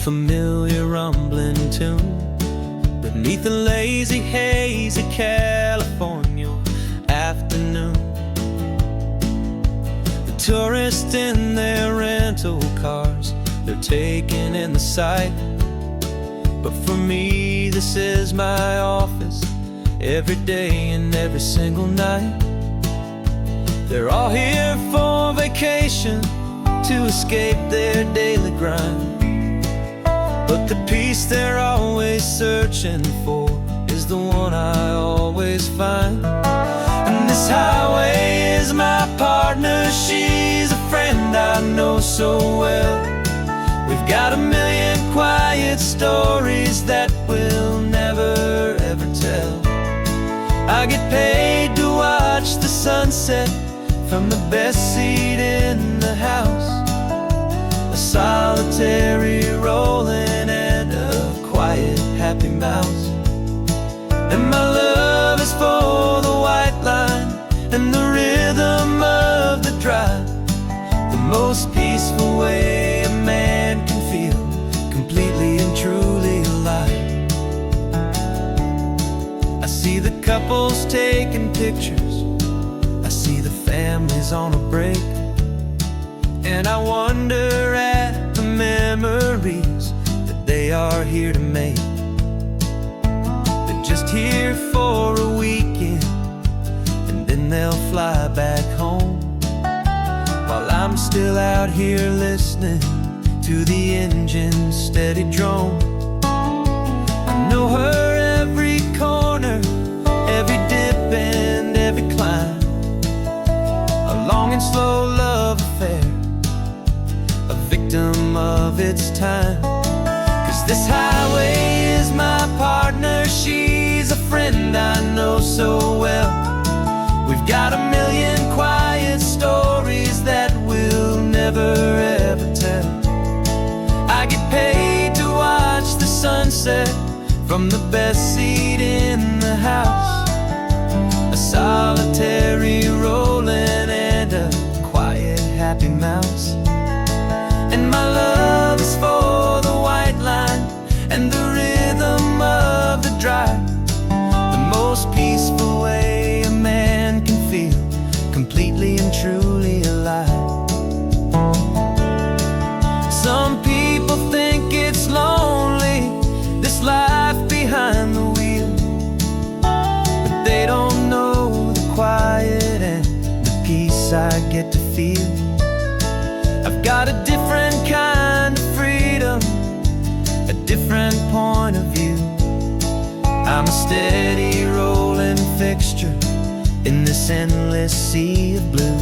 familiar rumbling tune beneath the lazy haze of California afternoon. The tourists in their rental cars, they're taking in the sight. But for me, this is my office, every day and every single night. They're all here for vacation, to escape their daily grind. But the peace they're always searching for is the one I always find. And this highway is my partner, she's a friend I know so well. We've got a million quiet stories that we'll never ever tell. I get paid to watch the sunset from the best seat in the house, a solitary rolling and a quiet happy mouse. And my love is for the white line and the rhythm of the drive, the most peaceful way a man can feel completely and truly alive. I see the couples taking pictures, I see the families on a break, and I wonder at the memories that they are here to make. They're just here for a weekend, and then they'll fly back home, while I'm still out here listening to the engine's steady drone. I know her every corner, every dip and every climb, a long and slow love affair, a victim of its time. 'Cause this highway is my partner, she's a friend I know so well. We've got a million quiet stories that we'll never ever tell. I get paid to watch the sunset from the best seat in the house, a solitary rolling and a quiet happy mouse. And my love is for the white line and the rhythm of the drive, the most peaceful way a man can feel completely and truly alive. Some people think it's lonely, this life behind the wheel, but they don't know the quiet and the peace I get to feel. I've got a different kind of freedom, a different point of view. I'm a steady rolling fixture in this endless sea of blue.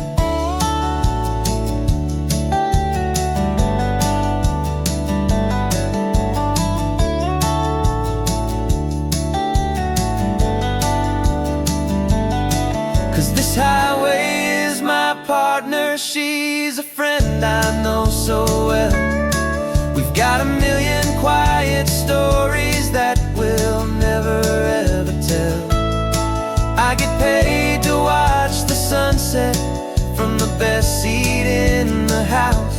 This highway is my partner, she's a friend I know so well. We've got a million quiet stories that we'll never ever tell. I get paid to watch the sunset from the best seat in the house,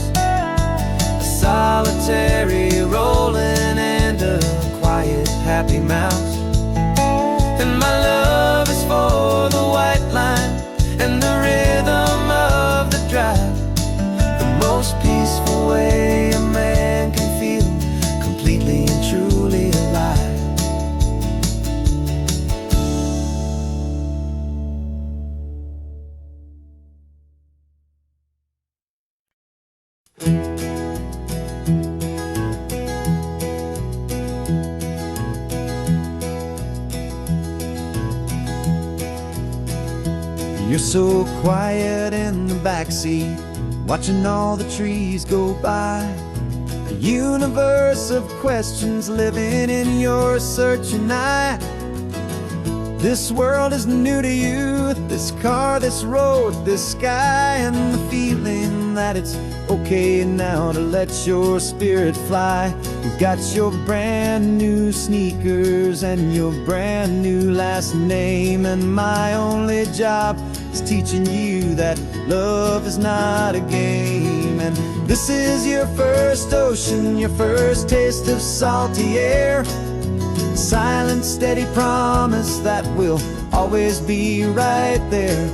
a solitary rolling and a quiet happy mouse. And my love is for the white line and the rhythm of the drive, the most peaceful way a man can feel completely and truly alive. You're so quiet in the backseat, watching all the trees go by. A universe of questions living in your searching eye. This world is new to you, this car, this road, this sky, and the feeling that it's okay now to let your spirit fly. You've got your brand new sneakers and your brand new last name, and my only job is teaching you that love is not a game. And this is your first ocean, your first taste of salty air, silent, steady promise that we'll always be right there.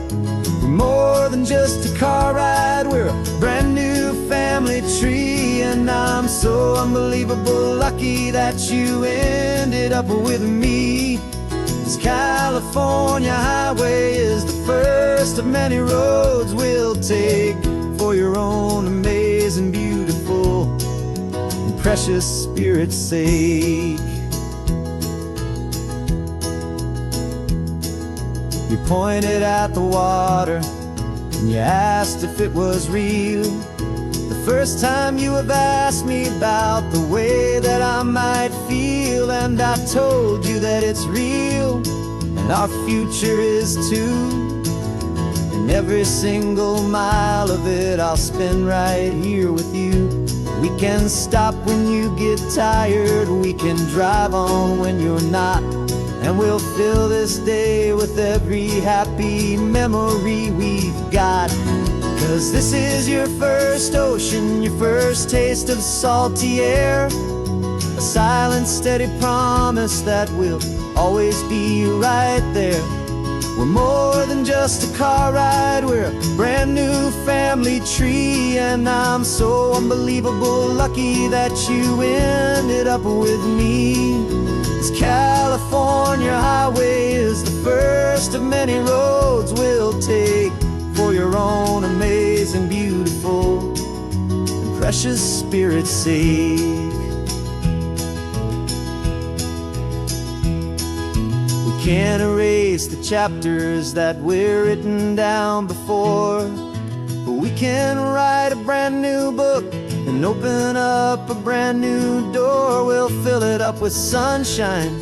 We're more than just a car ride, we're a brand new family tree, and I'm so unbelievable lucky that you ended up with me. This California highway is the first of many roads we'll take for your own amazing, beautiful, and precious spirit's sake. You pointed at the water and you asked if it was real. The first time you have asked me about the way that I might feel, and I told you that it's real and our future is too. And every single mile of it I'll spend right here with you. We can stop when you get tired, we can drive on when you're not, and we'll fill this day with every happy memory we've got. 'Cause this is your first ocean, your first taste of salty air, a silent, steady promise that we'll always be right there. We're more than just a car ride, we're a brand new family tree, and I'm so unbelievable lucky that you ended up with me. This California highway is the first of many roads we'll take for your own amazing, beautiful, and precious spirit's sake. We can't erase the chapters that we're written down before, but we can write a brand new book and open up a brand new door. We'll fill it up with sunshine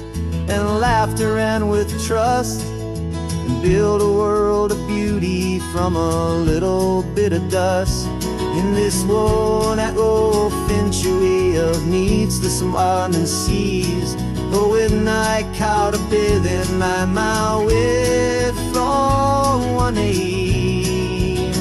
and laughter and with trust, and build a world of beauty from a little bit of dust. In this world that finchuy of needs the summer seas, but with night caught a bit in my way from one aim.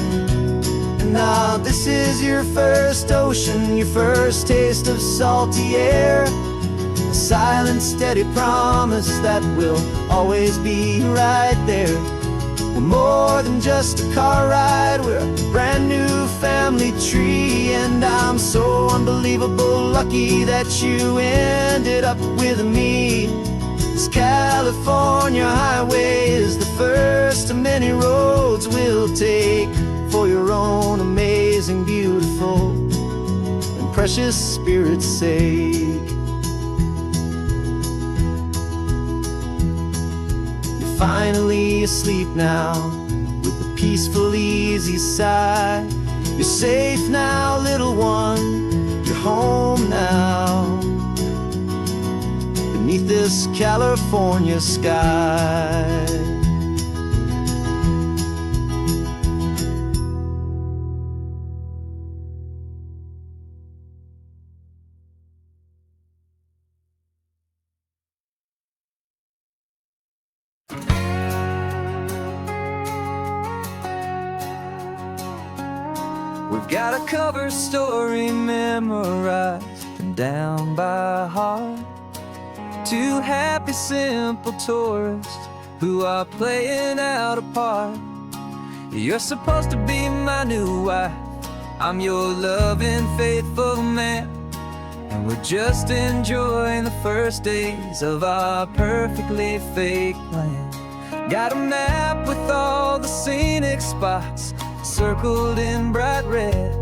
And now this is your first ocean, your first taste of salty air, a silent, steady promise that we'll always be right there. We're more than just a car ride, we're a brand new family tree, and I'm so unbelievable lucky that you ended up with me. This California highway is the first of many roads we'll take for your own amazing, beautiful, and precious spirit's sake. You're finally asleep now with a peaceful, easy sigh. You're safe now, little one, you're home now, beneath this California sky. We've got a cover story memorized and down by heart. Two happy, simple tourists who are playing out a part. You're supposed to be my new wife, I'm your loving, faithful man, and we're just enjoying the first days of our perfectly fake plan. Got a map with all the scenic spots circled in bright red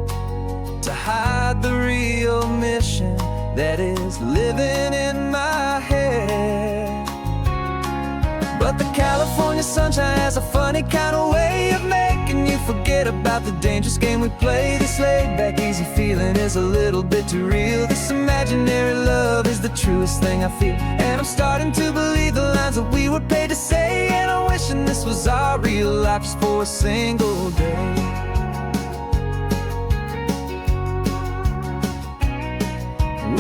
to hide the real mission that is living in my head. But the California sunshine has a funny kind of way of making you forget about the dangerous game we play. This laid back, easy feeling is a little bit too real. This imaginary love is the truest thing I feel, and I'm starting to believe the lines that we were paid to say. And I'm wishing this was our real life just for a single day.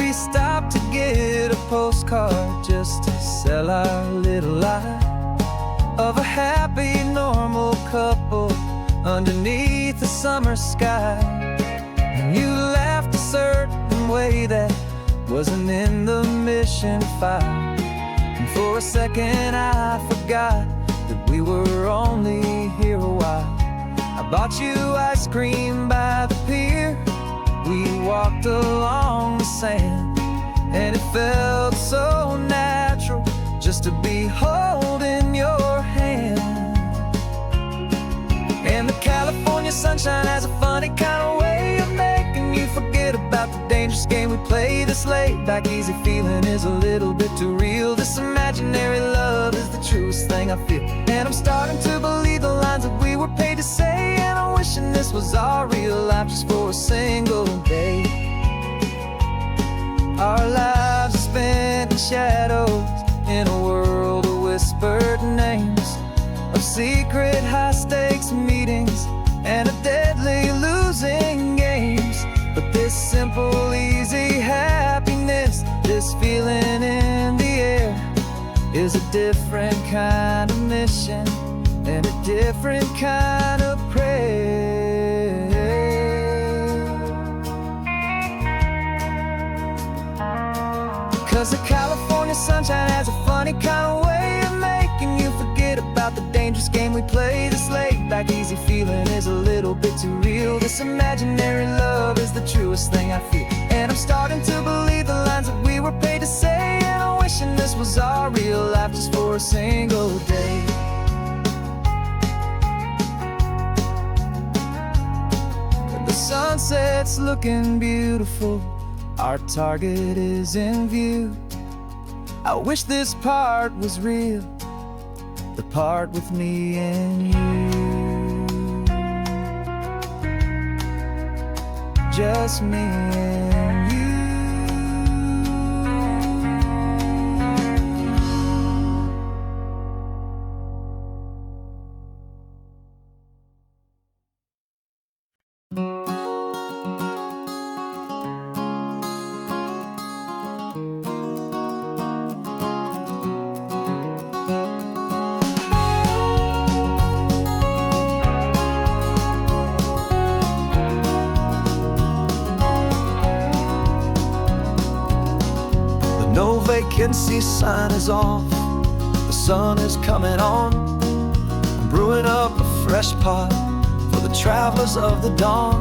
we stopped to get a postcard just to sell our little lie of a happy, normal couple underneath the summer sky. And you laughed a certain way that wasn't in the mission file. And for a second I forgot that we were only here a while. I bought you ice cream by the pier. We walked along the sand, and it felt so natural just to be holding your hand. And the California sunshine has a funny kind of way of making you forget about the dangerous game we play. This laid back easy feeling is a little bit too real. This imaginary love is the truest thing I feel. And I'm starting to believe the lines that we were paid to say. And I'm wishing this was our real life just for a single day. Our lives are spent in shadows, in a world of whispered names, of secret high-stakes meetings and of deadly losing games. But this simple, easy happiness, this feeling in the air, is a different kind of mission and a different kind of prayer. 'Cause the California sunshine has a funny kind of way of making you forget about the dangerous game we play. This laid back easy feeling is a little bit too real. This imaginary love is the truest thing I feel. And I'm starting to believe the lines that we were paid to say. And I'm wishing this was our real life just for a single day. The sunset's looking beautiful, our target is in view. I wish this part was real, the part with me and you. Just me and you. No vacancy sign is off, the sun is coming on. I'm brewing up a fresh pot for the travelers of the dawn.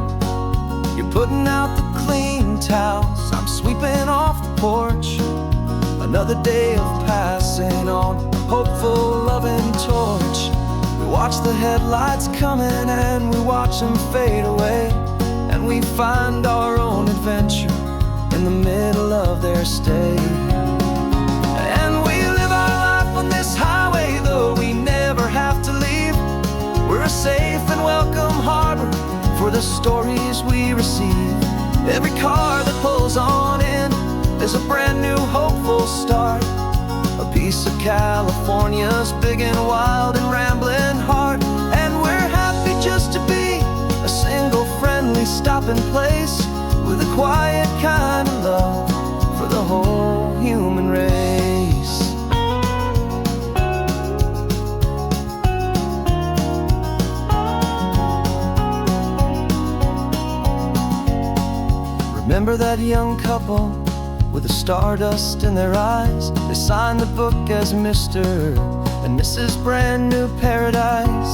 You're putting out the clean towels, I'm sweeping off the porch. Another day of passing on, a hopeful, loving torch. We watch the headlights coming and we watch them fade away. And we find our own adventure in the middle of their stay. And we live our life on this highway, though we never have to leave. We're a safe and welcome harbor for the stories we receive. Every car that pulls on in is a brand new hopeful start, a piece of California's big and wild and rambling heart. And we're happy just to be a single friendly stopping place, with a quiet kind of love for the whole human race. Remember that young couple with the stardust in their eyes? They signed the book as Mr. and Mrs. Brand New Paradise.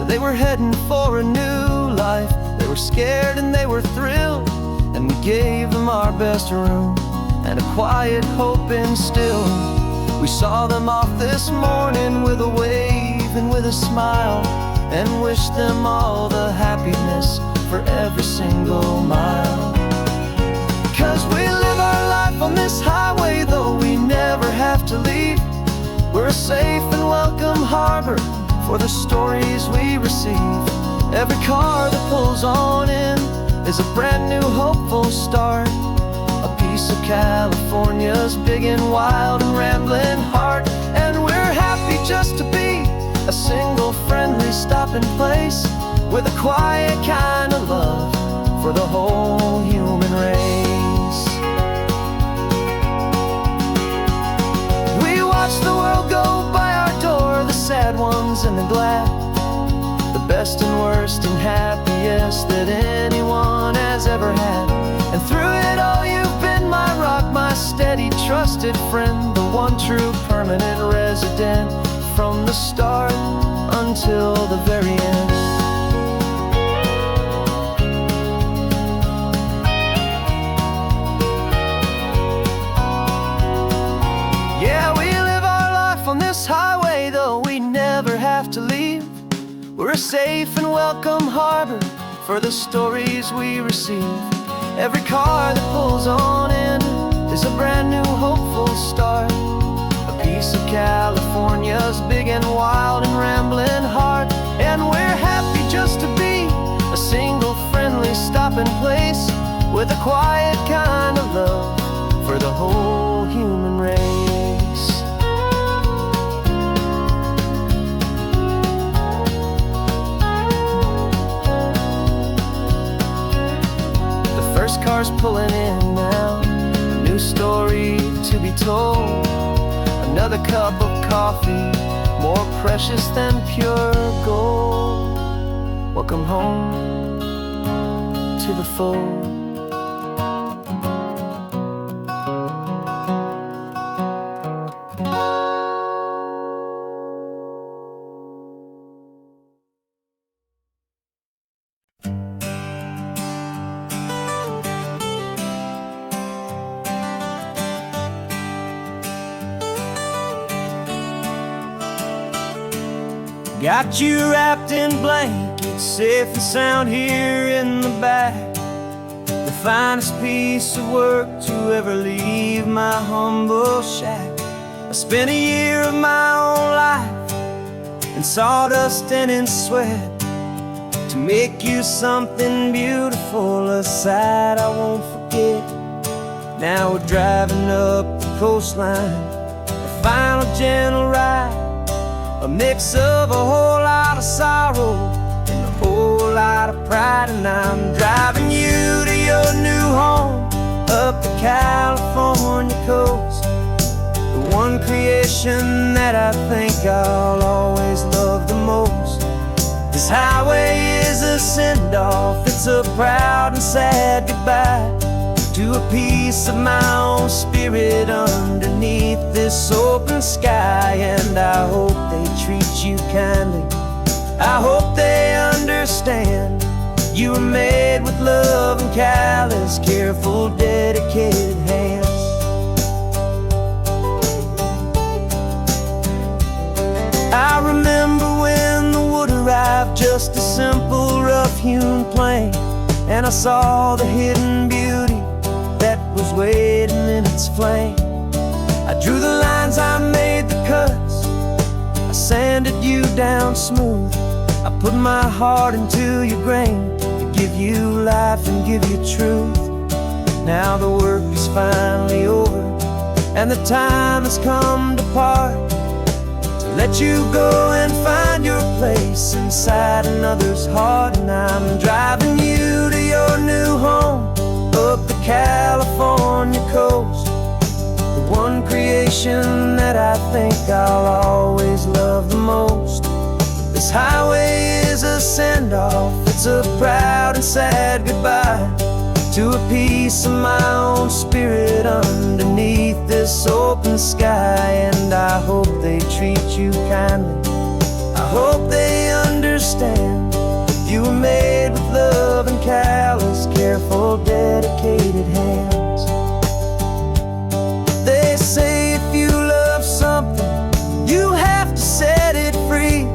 They were heading for a new life. They were scared and they were thrilled, and we gave them our best room and a quiet hope instilled. We saw them off this morning with a wave and with a smile, and wished them all the happiness for every single mile. 'Cause we live our life on this highway, though we never have to leave. We're a safe and welcome harbor for the stories we receive. Every car that pulls on in is a brand new hopeful start, a piece of California's big and wild and rambling heart. And we're happy just to be a single friendly stopping place, with a quiet kind of love for the whole human race. tears and the glad, the best and worst and happiest that anyone has ever had. And through it all you've been my rock, my steady, trusted friend, the one true permanent resident, from the start until the very end. Yeah, we live our life on this highway, though we never have to leave. We're a safe and welcome harbor for the stories we receive. Every car that pulls on in is a brand new hopeful start, a piece of California's big and wild and rambling heart. And we're happy just to be a single friendly stopping place, with a quiet kind of love for the whole human race. Cars pulling in now, a new story to be told, another cup of coffee more precious than pure gold. Welcome home to the fold. Got you wrapped in blankets, safe and sound here in the back. The finest piece of work to ever leave my humble shack. I spent a year of my own life in sawdust and in sweat to make you something beautiful, a sight I won't forget. Now we're driving up the coastline, a final gentle ride, a mix of a whole lot of sorrow and a whole lot of pride. And I'm driving you to your new home up the California coast, the one creation that I think I'll always love the most. This highway is a send-off, it's a proud and sad goodbye to a piece of my own spirit underneath this open sky. And I hope they treat you kindly, I hope they understand you were made with love and callous, careful, dedicated hands. I remember when the wood arrived, just a simple rough-hewn plank, and I saw the hidden beauty that was waiting in its flame. I drew the lines, I made the cuts, I sanded you down smooth. I put my heart into your grain to give you life and give you truth. Now the work is finally over, and the time has come to part, to let you go and find your place inside another's heart. And I'm driving you to your new home up the California coast, the one creation that I think I'll always love the most. This highway is a send-off, it's a proud and sad goodbye to a piece of my own spirit underneath this open sky. And I hope they treat you kindly, I hope they understand you were made with love and callous, careful, dedicated hands. They say if you love something, you have to set it free.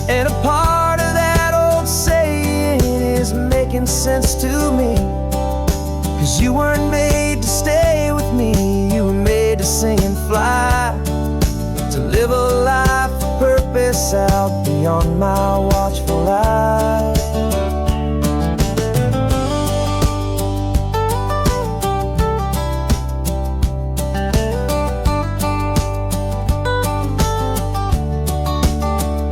And a part of that old saying is making sense to me, 'cause you weren't made to stay with me, you were made to sing and fly, to live a life of purpose out beyond my watchful eye.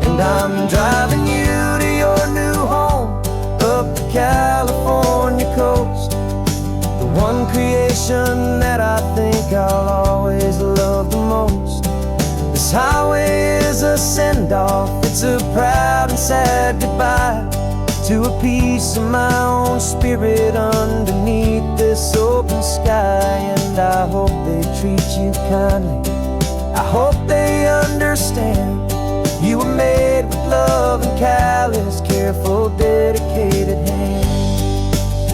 And I'm driving you to your new home up the California coast, the one creation that I think I'll always love the most. This This highway is a send-off, it's a proud and sad goodbye to a piece of my own spirit underneath this open sky. And I hope they treat you kindly, I hope they understand you were made with love and callous, careful, dedicated hands.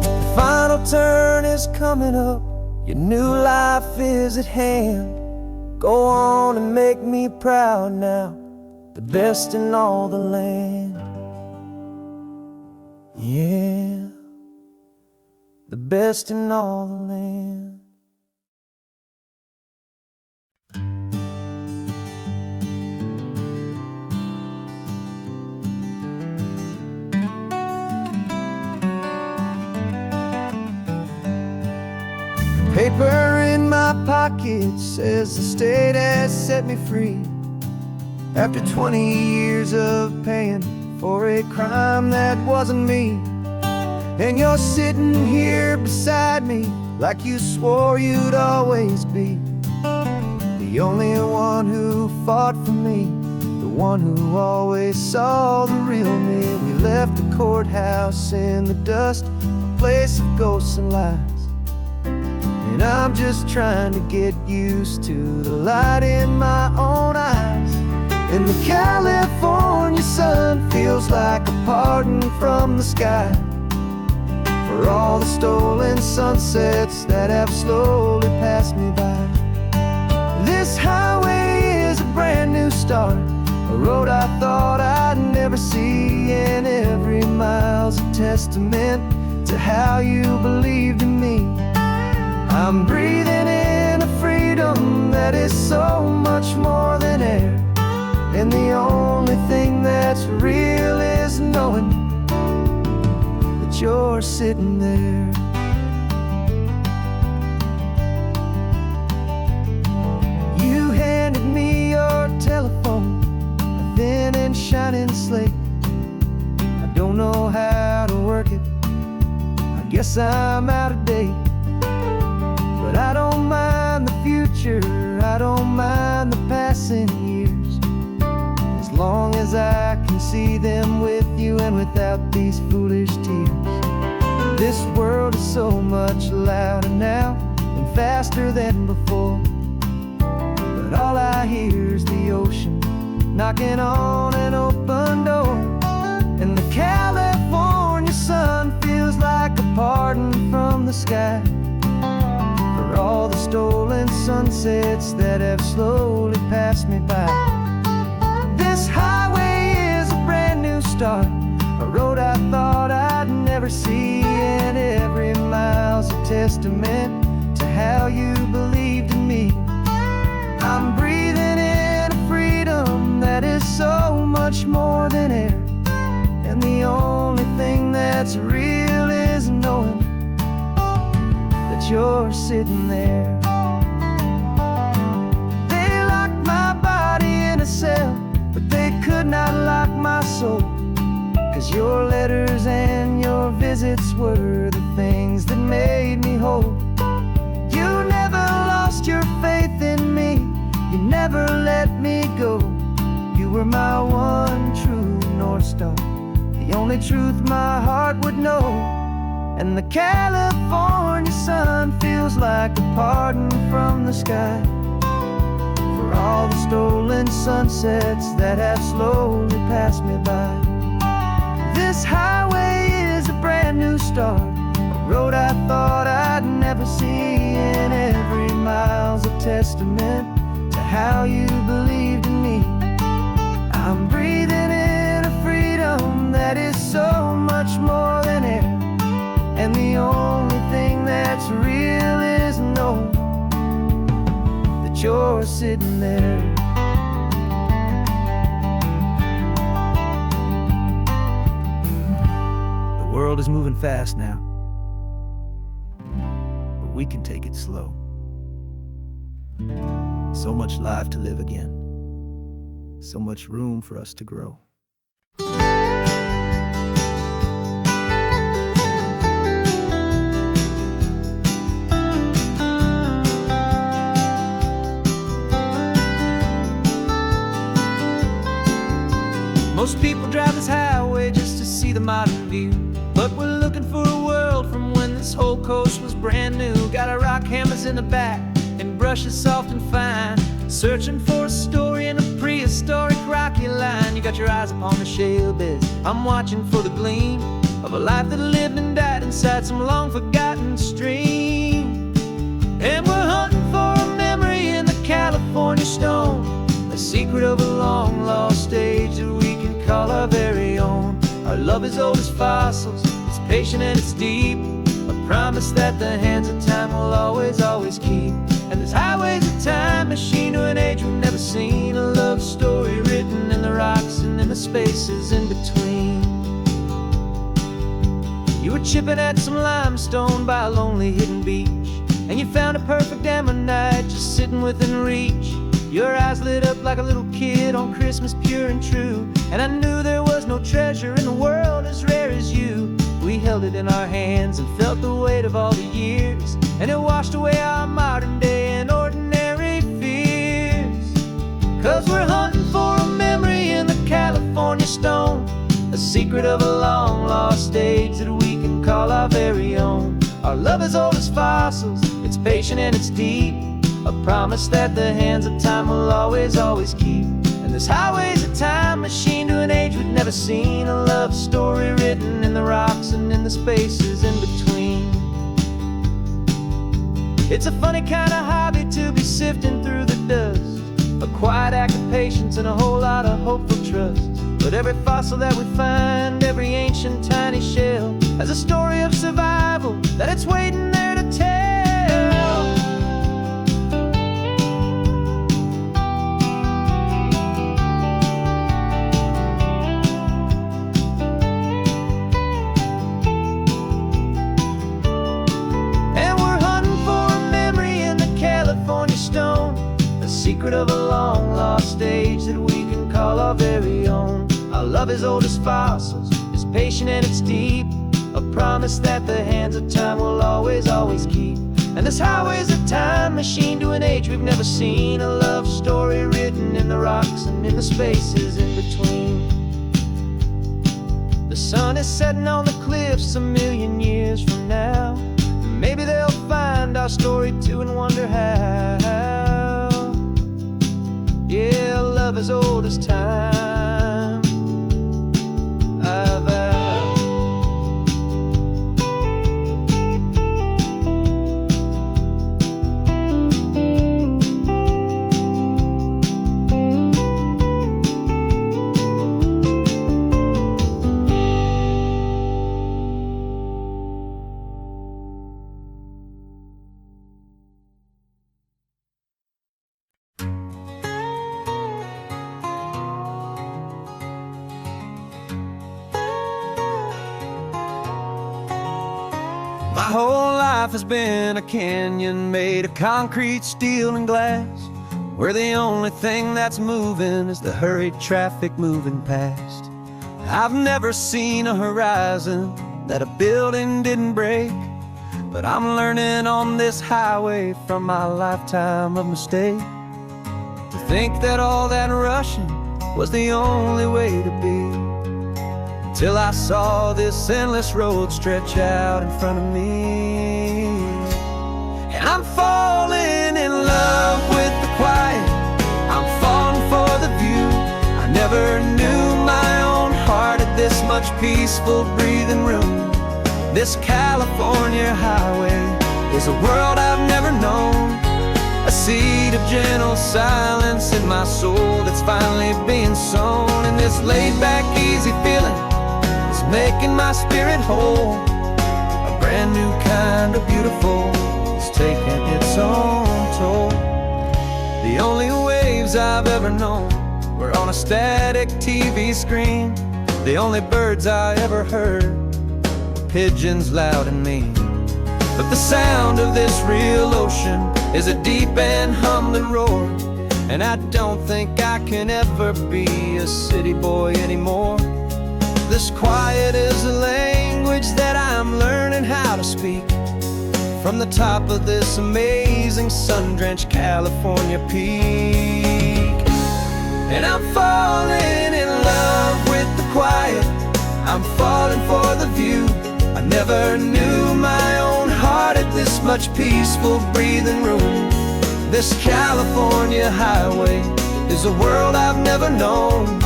The final turn is coming up, your new life is at hand. Go on and make me proud now, the best in all the land. Yeah, the best in all the land. Paper in my pocket says the state has set me free after 20 years of paying for a crime that wasn't me. And you're sitting here beside me like you swore you'd always be the only one who fought for me, the one who always saw the real me. We left the courthouse in the dust, a place of ghosts and lies. And I'm just trying to get used to the light in my own eyes. And the California sun feels like a pardon from the sky for all the stolen sunsets that have slowly passed me by. This highway is a brand new start, a road I thought I'd never see. And every mile's a testament to how you believed in me. I'm breathing in a freedom that is so much more than air. And the only thing that's real is knowing that you're sitting there. You handed me your telephone, a thin and shining slate. I don't know how to work it, I guess I'm out of date. But I don't mind the future, I don't mind the passing years, as long as I can see them with you and without these foolish tears. This world is so much louder now and faster than before, but all I hear is the ocean knocking on an open door. And the California sun feels like a pardon from the sky for all the stolen sunsets that have slowly passed me by. This highway is a brand new start, a road I thought I'd never see. And every mile's a testament to how you believed in me. I'm breathing in a freedom that is so much more than air. And the only thing that's real is knowing that you're sitting there. They locked my body in a cell, but they could not lock my soul, 'cause your letters and your visits were the things that made me whole. You never lost your faith in me, you never let me go. You were my one true North Star, the only truth my heart would know. And the California sun feels like a pardon from the sky for all the stolen sunsets that have slowly passed me by. This highway is a brand new start, a road I thought I'd never see. And every mile's a testament to how you believed in me. I'm breathing in a freedom that is so much more than air. And the only thing that's real is knowing that you're sitting there. The world is moving fast now, but we can take it slow. So much life to live again, so much room for us to grow. see the modern view. But we're looking for a world from when this whole coast was brand new. Got our rock hammers in the back and brushes soft and fine, searching for a story in a prehistoric rocky line. You got your eyes upon the shale beds, I'm watching for the gleam of a life that lived and died inside some long forgotten stream. And we're hunting for a memory in the California stone, a secret of a long lost age that we can call our very own. Our love is old as fossils, it's patient and it's deep, a promise that the hands of time will always, always keep. And this highway's a time machine to an age we've never seen, a love story written in the rocks and in the spaces in between. You were chipping at some limestone by a lonely hidden beach, and you found a perfect ammonite just sitting within reach. Your eyes lit up like a little kid on Christmas, pure and true, and I knew there was no treasure in the world as rare as you. We held it in our hands and felt the weight of all the years, and it washed away our modern day and ordinary fears. 'Cause we're hunting for a memory in the California stone, a secret of a long lost age that we can call our very own. Our love is old as fossils, it's patient and it's deep, a promise that the hands of time will always, always keep. And this highway's a time machine to an age we've never seen, a love story written in the rocks and in the spaces in between. It's a funny kind of hobby to be sifting through the dust, a quiet act of patience and a whole lot of hopeful trust. But every fossil that we find, every ancient tiny shell, has a story of survival that it's waiting there to tell. And we're hunting for a memory in the California stone, a secret of a long lost age that we can call our very own. Our love is old as fossils, it's patient and it's deep, a promise that the hands of time will always, always keep. And this highway's a time machine to an age we've never seen, a love story written in the rocks and in the spaces in between. The sun is setting on the cliffs a million years from now, maybe they'll find our story too and wonder how. Yeah, love is old as time. My whole life has been a canyon made of concrete, steel, and glass, where the only thing that's moving is the hurried traffic moving past. I've never seen a horizon that a building didn't break, but I'm learning on this highway from my lifetime of mistakes to think that all that rushing was the only way to be. Till I saw this endless road stretch out in front of me, and I'm falling in love with the quiet, I'm falling for the view. I never knew my own heart had this much peaceful breathing room. This California highway is a world I've never known, a seed of gentle silence in my soul that's finally being sown. And this laid-back, easy feeling making my spirit whole, a brand new kind of beautiful is taking its own toll. The only waves I've ever known were on a static TV screen. The only birds I ever heard were pigeons loud and mean. But the sound of this real ocean is a deep and humbling roar, and I don't think I can ever be a city boy anymore. This quiet is a language that I'm learning how to speak from the top of this amazing sun-drenched California peak. And I'm falling in love with the quiet, I'm falling for the view. I never knew my own heart had this much peaceful breathing room. This California highway is a world I've never known.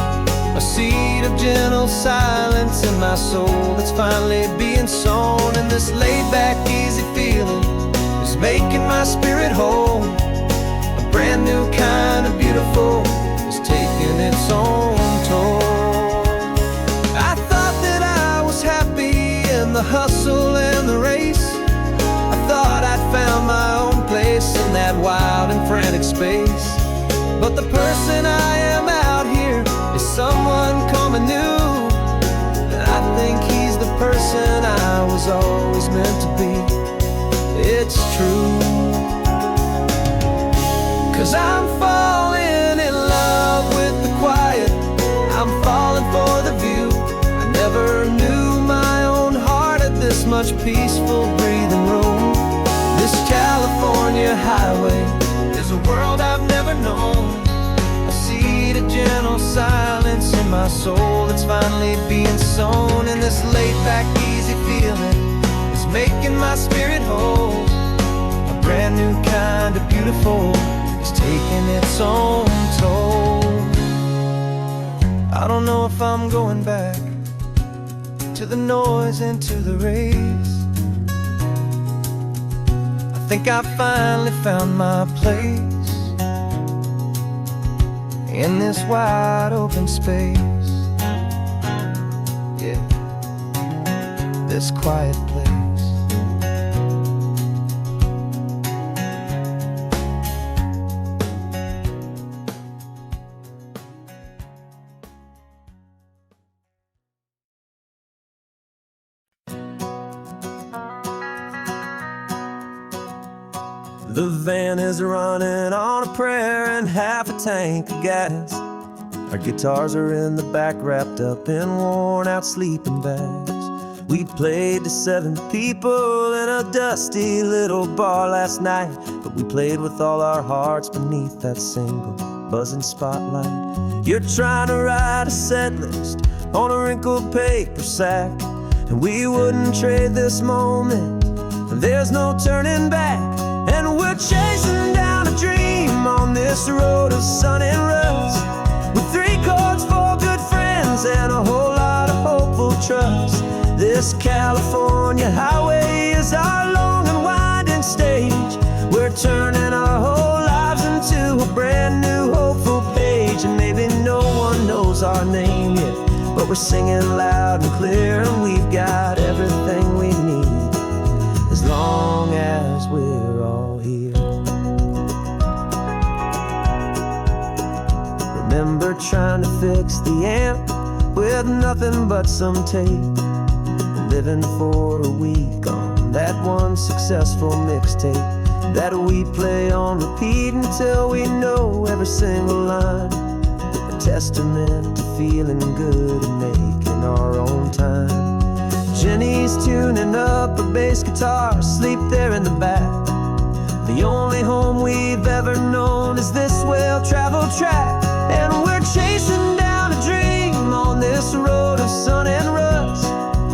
A seed of gentle silence in my soul that's finally being sown. And this laid-back, easy feeling is making my spirit whole. A brand new kind of beautiful is taking its own toll. I thought that I was happy in the hustle and the race. I thought I'd found my own place in that wild and frantic space. But the person I am out here is someone coming new, and I think he's the person I was always meant to be. It's true, 'cause I'm falling in love with the quiet. I'm falling for the view. I never knew my own heart had this much peaceful breathing room. This California highway is a world I've never known. A seed of gentle silence in my soul that's finally being sown. And this laid-back, easy feeling is making my spirit whole. A brand new kind of beautiful is taking its own toll. I don't know if I'm going back to the noise and to the race. I think I finally found my place in this wide open space. Yeah, this quiet place. The van is running on a prayer and half a tank of gas. Our guitars are in the back, wrapped up in worn-out sleeping bags. We played to 7 people in a dusty little bar last night, but we played with all our hearts beneath that single buzzing spotlight. You're trying to write a set list on a wrinkled paper sack, and we wouldn't trade this moment. There's no turning back. And we're chasing down a dream on this road of sun and rust, with 3 chords, 4 good friends, and a whole lot of hopeful trust. This California highway is our long and winding stage. We're turning our whole lives into a brand new hopeful page. And maybe no one knows our name yet, but we're singing loud and clear, and we've got everything we need, as long as we're all here. Remember trying to fix the amp with nothing but some tape, living for a week on that one successful mixtape that we play on repeat until we know every single line. A testament to feeling good and making our own time. Jenny's tuning up her bass guitar, asleep there in the back. The only home we've ever known is this well-traveled track. And we're chasing down a dream on this road of sun and rust,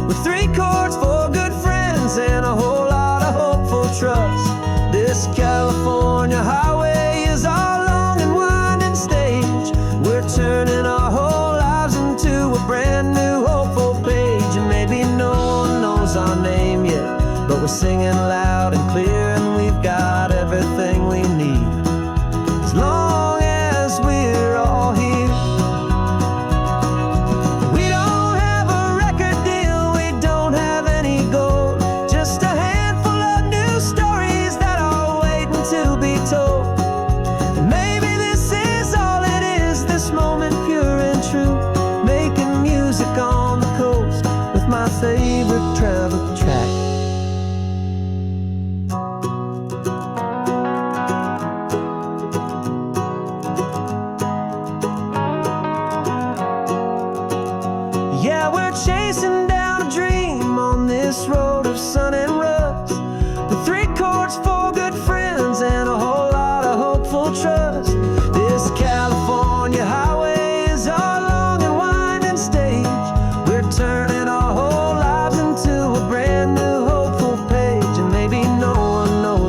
with 3 chords, 4 good friends, and a whole lot of hopeful trust. This California highway is our long and winding stage. We're turning our whole lives into a brand new hopeful page. And maybe no one knows our name yet, but we're singing loud and clear, and we've got everything we need, as long as we're all here. We don't have a record deal, we don't have any gold, just a handful of new stories that are waiting to be told.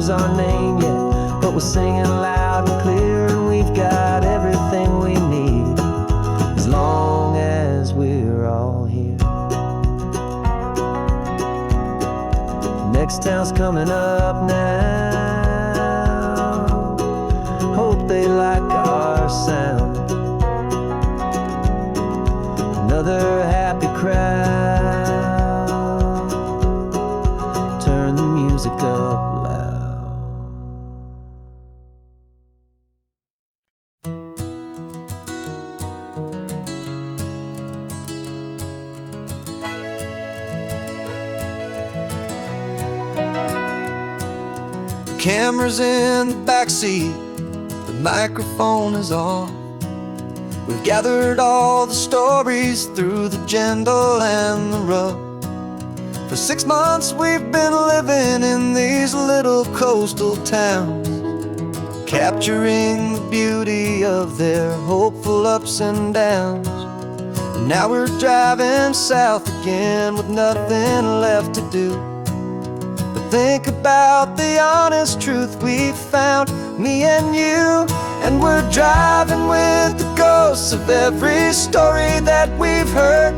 knows our name yet, but we're singing loud and clear, and we've got everything we need as long as we're all here. Next town's coming up now. Hope they like our sound. Another happy crowd. Turn the music up loud. The camera's in the backseat, the microphone is on. We've gathered all the stories through the gentle and the rough. For 6 months we've been living in these little coastal towns, capturing the beauty of their hopeful ups and downs. And now we're driving south again with nothing left to do but think about the honest truth we found, me and you. And we're driving with the ghosts of every story that we've heard,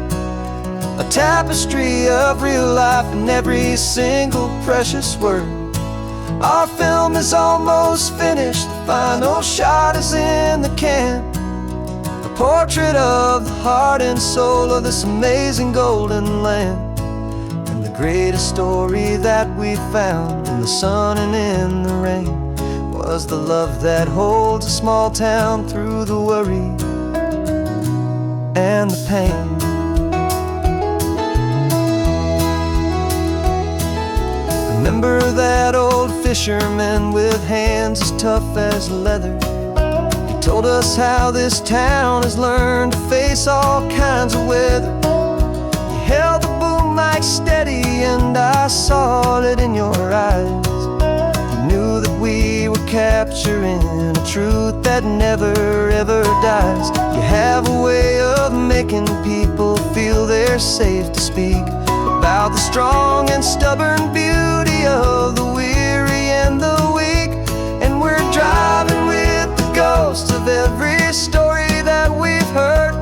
a tapestry of real life and every single precious word. Our film is almost finished, the final shot is in the can, a portrait of the heart and soul of this amazing golden land. And the greatest story that we found in the sun and in the rain was the love that holds a small town through the worry and the pain. Remember that old fisherman with hands as tough as leather? He told us how this town has learned to face all kinds of weather. You held the boom mic steady and I saw it in your eyes. Knew that we were capturing a truth that never ever dies. You have a way of making people feel they're safe to speak about the strong and stubborn beauty of the weary and the weak. And we're driving with the ghosts of every story that we've heard,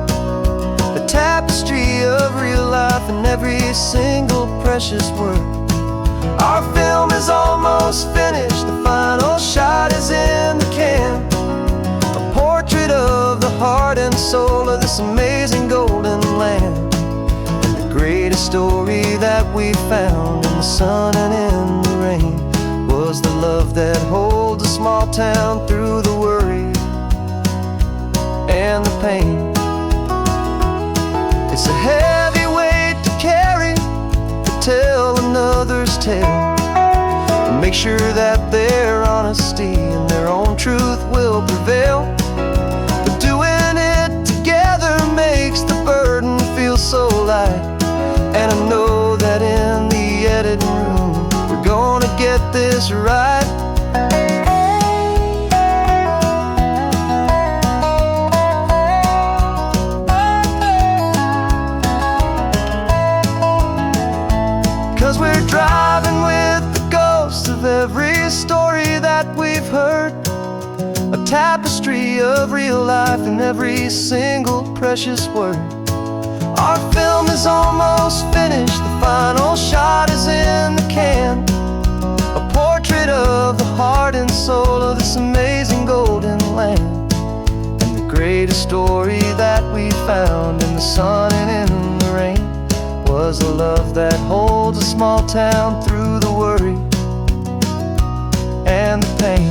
the tapestry of real life and every single precious word. Our film is almost finished, the final shot is in the can, a portrait of the heart and soul of this amazing golden land. And the greatest story that we found in the sun and in the rain was the love that holds a small town through the worry and the pain. It's a heavy weight to carry, to tell another's tale, and make sure that their honesty and their own truth will prevail. But doing it together makes the burden feel so light, and I know that in the editing room we're gonna get this right. 'Cause we're driving with the ghosts of every story that we've heard, a tapestry of real life and every single precious word. Our film is almost finished, the final shot is in the can, a portrait of the heart and soul of this amazing golden land. And the greatest story that we found in the sun and in the rain was a love that holds a small town through the worry and the pain.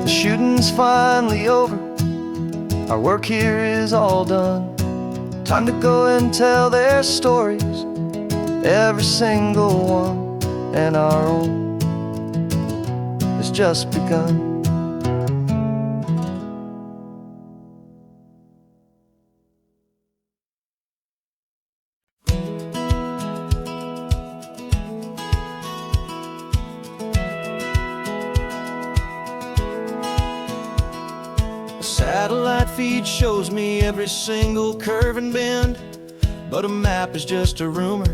The shooting's finally over, our work here is all done. Time to go and tell their stories, every single one, and our own has just begun. Saddle satellite feed shows me every single curve and bend, but a map is just a rumor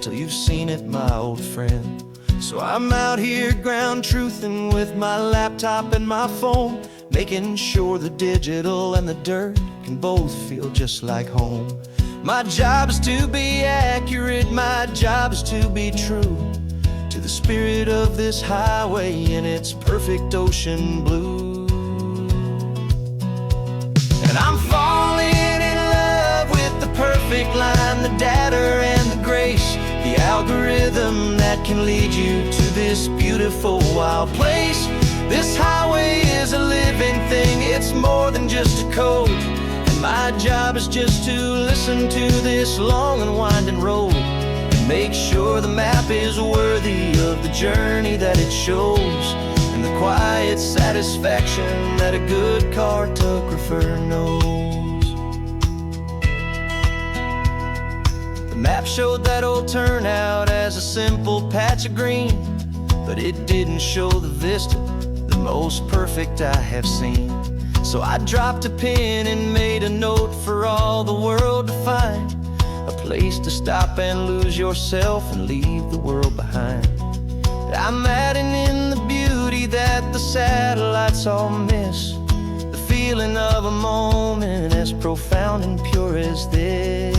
till you've seen it, my old friend. So I'm out here ground truthing with my laptop and my phone, making sure the digital and the dirt can both feel just like home. My job is to be accurate, my job is to be true to the spirit of this highway in its perfect ocean blue. And I'm falling in love with the perfect line, the data and the grace, the algorithm that can lead you to this beautiful wild place. This highway is a living thing, it's more than just a code. And my job is just to listen to this long and winding road and make sure the map is worthy of the journey that it shows, and the quiet satisfaction that a good cartographer knows. The map showed that old turnout as a simple patch of green, but it didn't show the vista, the most perfect I have seen. So I dropped a pin and made a note for all the world to find, a place to stop and lose yourself and leave the world behind. I'm adding in the beauty that the satellites all miss, the feeling of a moment as profound and pure as this.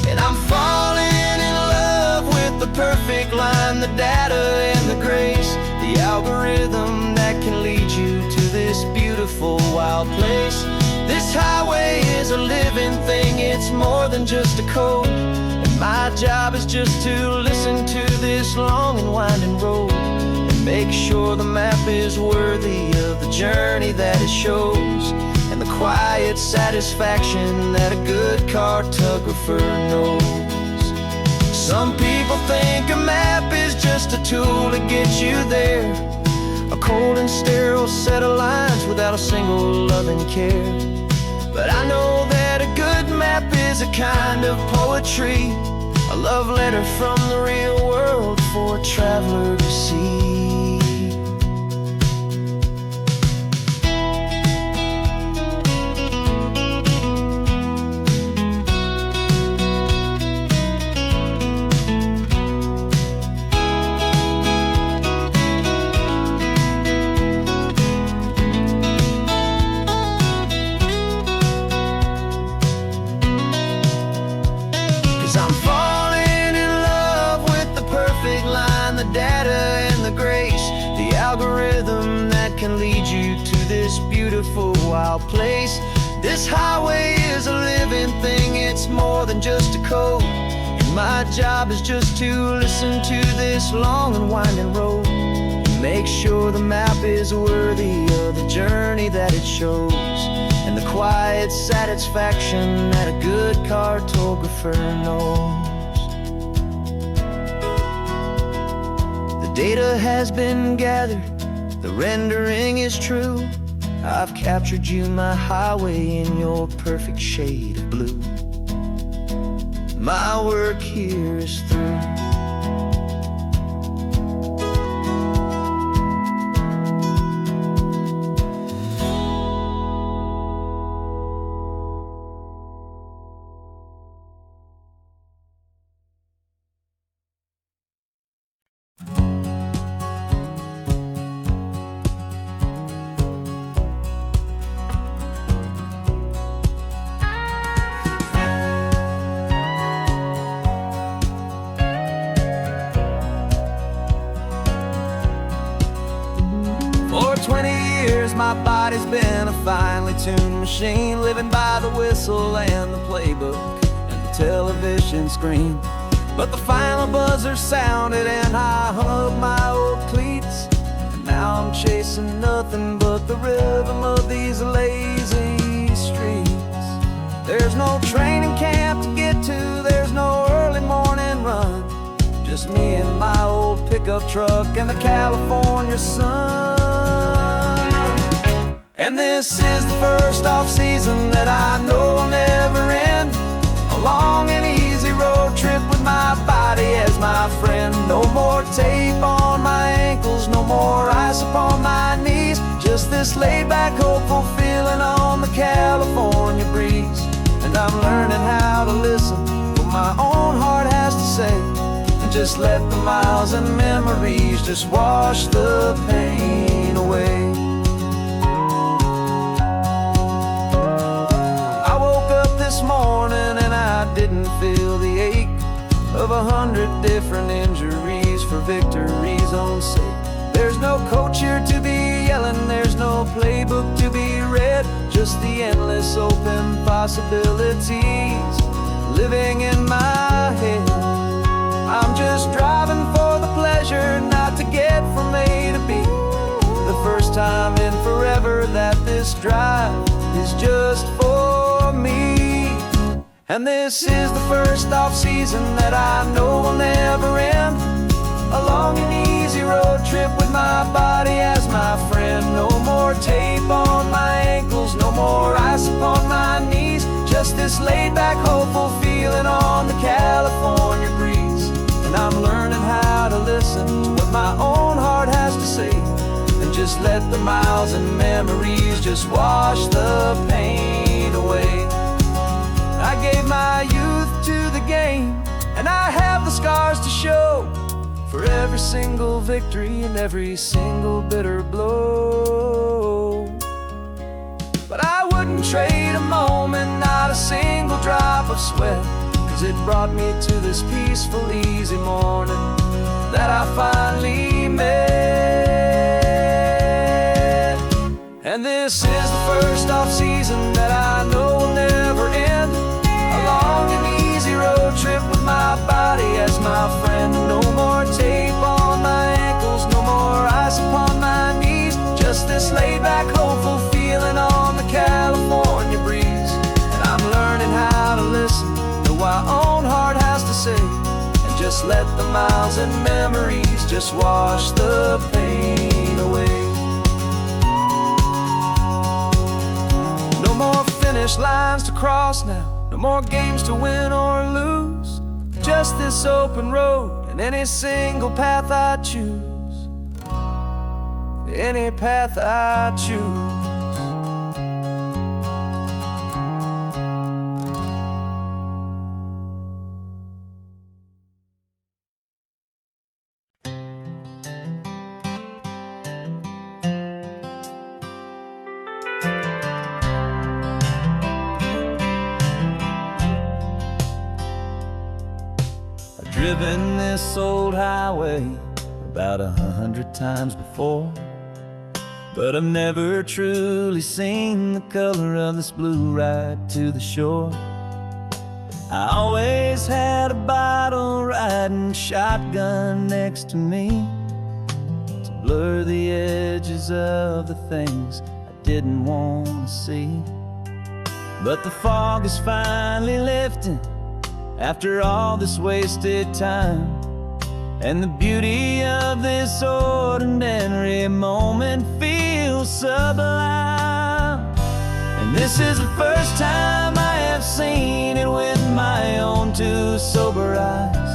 And I'm falling in love with the perfect line, the data and the grace, the algorithm that can lead you to this beautiful wild place. This highway is a living thing, it's more than just a code. And my job is just to listen to this long and winding road and make sure the map is worthy of the journey that it shows, and the quiet satisfaction that a good cartographer knows. Some people think a map is just a tool to get you there, a cold and sterile set of lines without a single loving care. But I know that a good map is a kind of poetry, a love letter from the real world for a traveler to see. 'Cause I'm falling in love with the perfect line, the data and the grace, the algorithm that can lead you to this beautiful wild place. This highway is a living thing, it's more than just a code. And my job is just to listen to this long and winding road and make sure the map is worthy of the journey that it shows, and the quiet satisfaction that a good cartographer knows. The data has been gathered, the rendering is true. I've captured you, my highway, in your perfect shade of blue. My work here is through. For 20 years my body's been a finely tuned machine, living by the whistle and the playbook and the television screen. But the final buzzer sounded and I hung up my old cleats, and now I'm chasing nothing but the rhythm of these lazy streets. There's no training camp to get to, there's no early morning run, just me and my old pickup truck and the California sun. And this is the first off-season that I know will never end, a long and easy road trip with my body as my friend. No more tape on my ankles, no more ice upon my knees, Just this laid-back, hopeful feeling on the California breeze. And I'm learning how to listen what my own heart has to say, and just let the miles and memories just wash the pain away. I woke up this morning and I didn't feel the ache of 100 different injuries for victory's own sake. There's no coach here to be yelling, there's no playbook to be read, just the endless open possibilities living in my head. I'm just driving for the pleasure, not to get from A to B. The first time in forever that this drive is just for me. And this is the first off-season that I know will never end. A long and easy road trip with my body as my friend. No more tape on my ankles, no more ice upon my knees. Just this laid-back, hopeful feeling on the California breeze. And I'm learning how to listen to what my own heart has to say, and just let the miles and memories just wash the pain away. I gave my youth to the game, and I have the scars to show for every single victory and every single bitter blow. But I wouldn't trade a moment, not a single drop of sweat, 'cause it brought me to this peaceful, easy morning that I finally met. And this is the first off-season that I know will never end. A long and easy road trip with my body as my friend. No more tape on my ankles, no more ice upon my knees. Just this laid-back, hopeful feeling on the California breeze. And I'm learning how to listen to what my own heart has to say, and just let the miles and memories just wash the pain away. No more finish lines to cross now, no more games to win or lose. Just this open road and any single path I choose. Any path I choose. Driven this old highway about 100 times before, but I've never truly seen the color of this blue right to the shore. I always had a bottle riding shotgun next to me to blur the edges of the things I didn't want to see. But the fog is finally lifting after all this wasted time, and the beauty of this ordinary moment feels sublime. And this is the first time I have seen it with my own two sober eyes.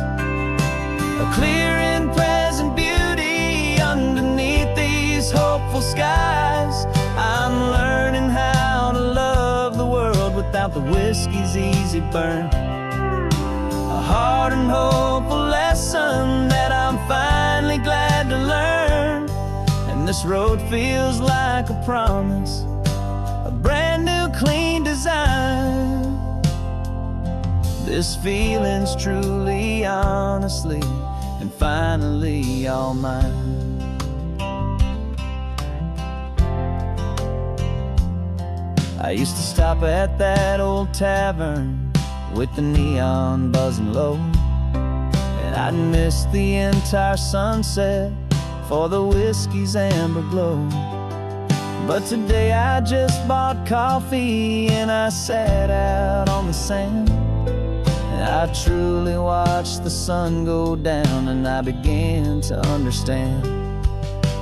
A clear and present beauty underneath these hopeful skies. I'm learning how to love the world without the whiskey's easy burn. A hard and hopeful lesson that I'm finally glad to learn. And this road feels like a promise, a brand new clean design. This feeling's truly, honestly, and finally all mine. I used to stop at that old tavern with the neon buzzing low, and I'd miss the entire sunset for the whiskey's amber glow. But today I just bought coffee and I sat out on the sand, and I truly watched the sun go down, and I began to understand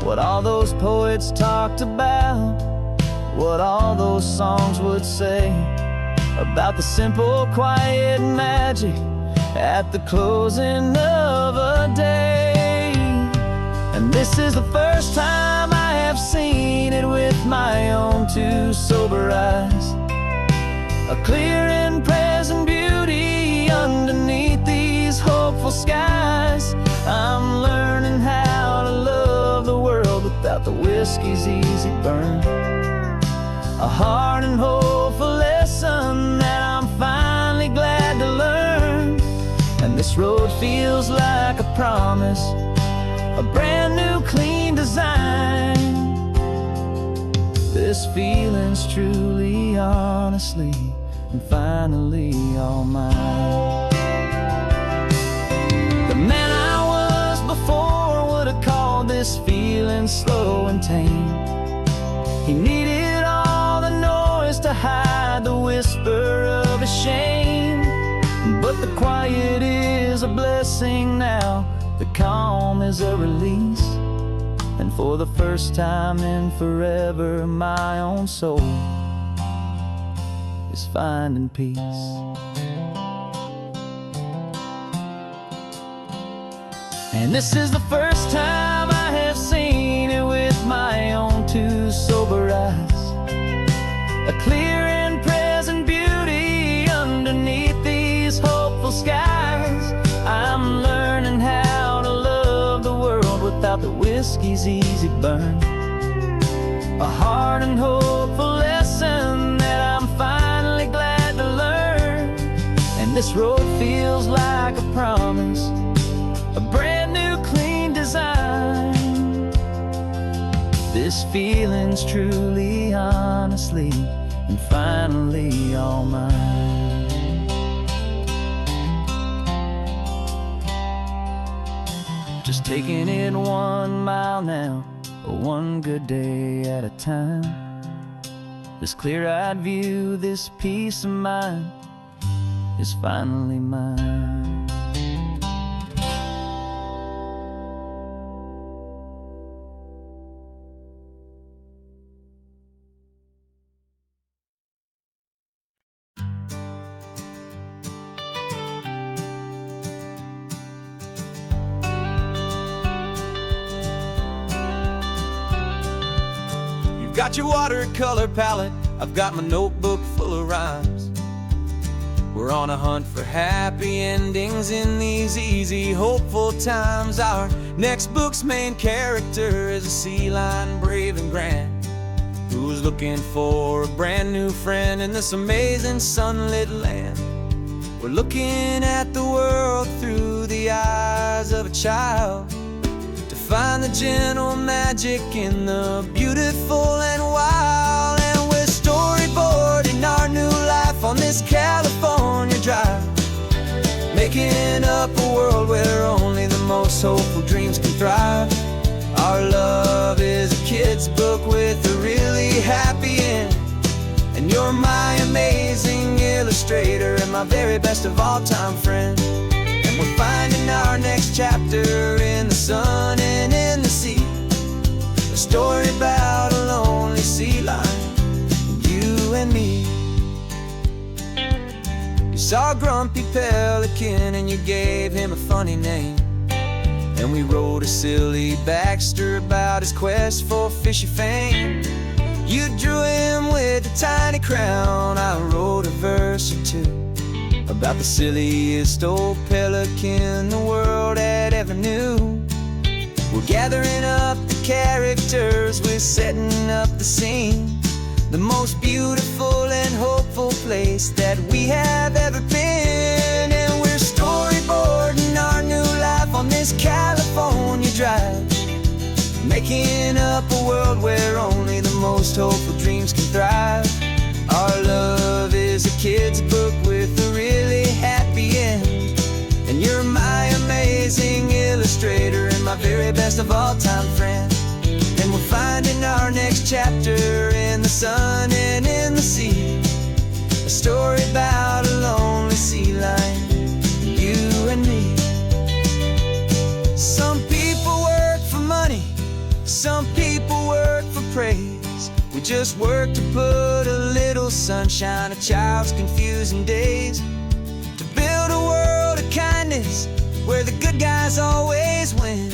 what all those poets talked about, what all those songs would say about the simple, quiet magic at the closing of a day. And this is the first time I have seen it with my own two sober eyes. A clear and present beauty underneath these hopeful skies. I'm learning how to love the world without the whiskey's easy burn. A hard and hopeful lesson that I'm finally glad to learn. And this road feels like a promise, a brand new clean design. This feeling's truly, honestly, and finally all mine. The man I was before would have called this feeling slow and tame. He needed all the noise to hide the whisper of his shame. But the quiet is a blessing now, the calm is a release. And for the first time in forever, my own soul is finding peace. And this is the first time I have seen it with my own two sober eyes. A clear and present beauty underneath these hopeful skies. I'm learning how to love the world without the whiskey's easy burn. A hard and hopeful lesson that I'm finally glad to learn. And this road feels like a promise, a brand new clean design. This feeling's truly, honestly, and finally all mine. Just taking it 1 mile now, one good day at a time. This clear-eyed view, this peace of mind is finally mine. Got your watercolor palette, I've got my notebook full of rhymes. We're on a hunt for happy endings in these easy, hopeful times. Our next book's main character is a sea lion, brave and grand, who's looking for a brand new friend in this amazing sunlit land. We're looking at the world through the eyes of a child, find the gentle magic in the beautiful and wild. And we're storyboarding our new life on this California drive, making up a world where only the most hopeful dreams can thrive. Our love is a kid's book with a really happy end, and you're my amazing illustrator and my very best of all time friend. We're finding our next chapter in the sun and in the sea, a story about a lonely sea lion, you and me. You saw a grumpy pelican and you gave him a funny name, and we wrote a silly Baxter about his quest for fishy fame. You drew him with a tiny crown, I wrote a verse or two about the silliest old pelican the world had ever knew. We're gathering up the characters, we're setting up the scene, the most beautiful and hopeful place that we have ever been. And we're storyboarding our new life on this California drive, making up a world where only the most hopeful dreams can thrive. Our love is a kid's book with a really happy end, and you're my amazing illustrator and my very best of all time friend. And we're finding our next chapter in the sun and in the sea, a story about a lonely sea lion, you and me. Some people work for money, some people work for praise. We just work to put a little sunshine in a child's confusing days, to build a world of kindness where the good guys always win.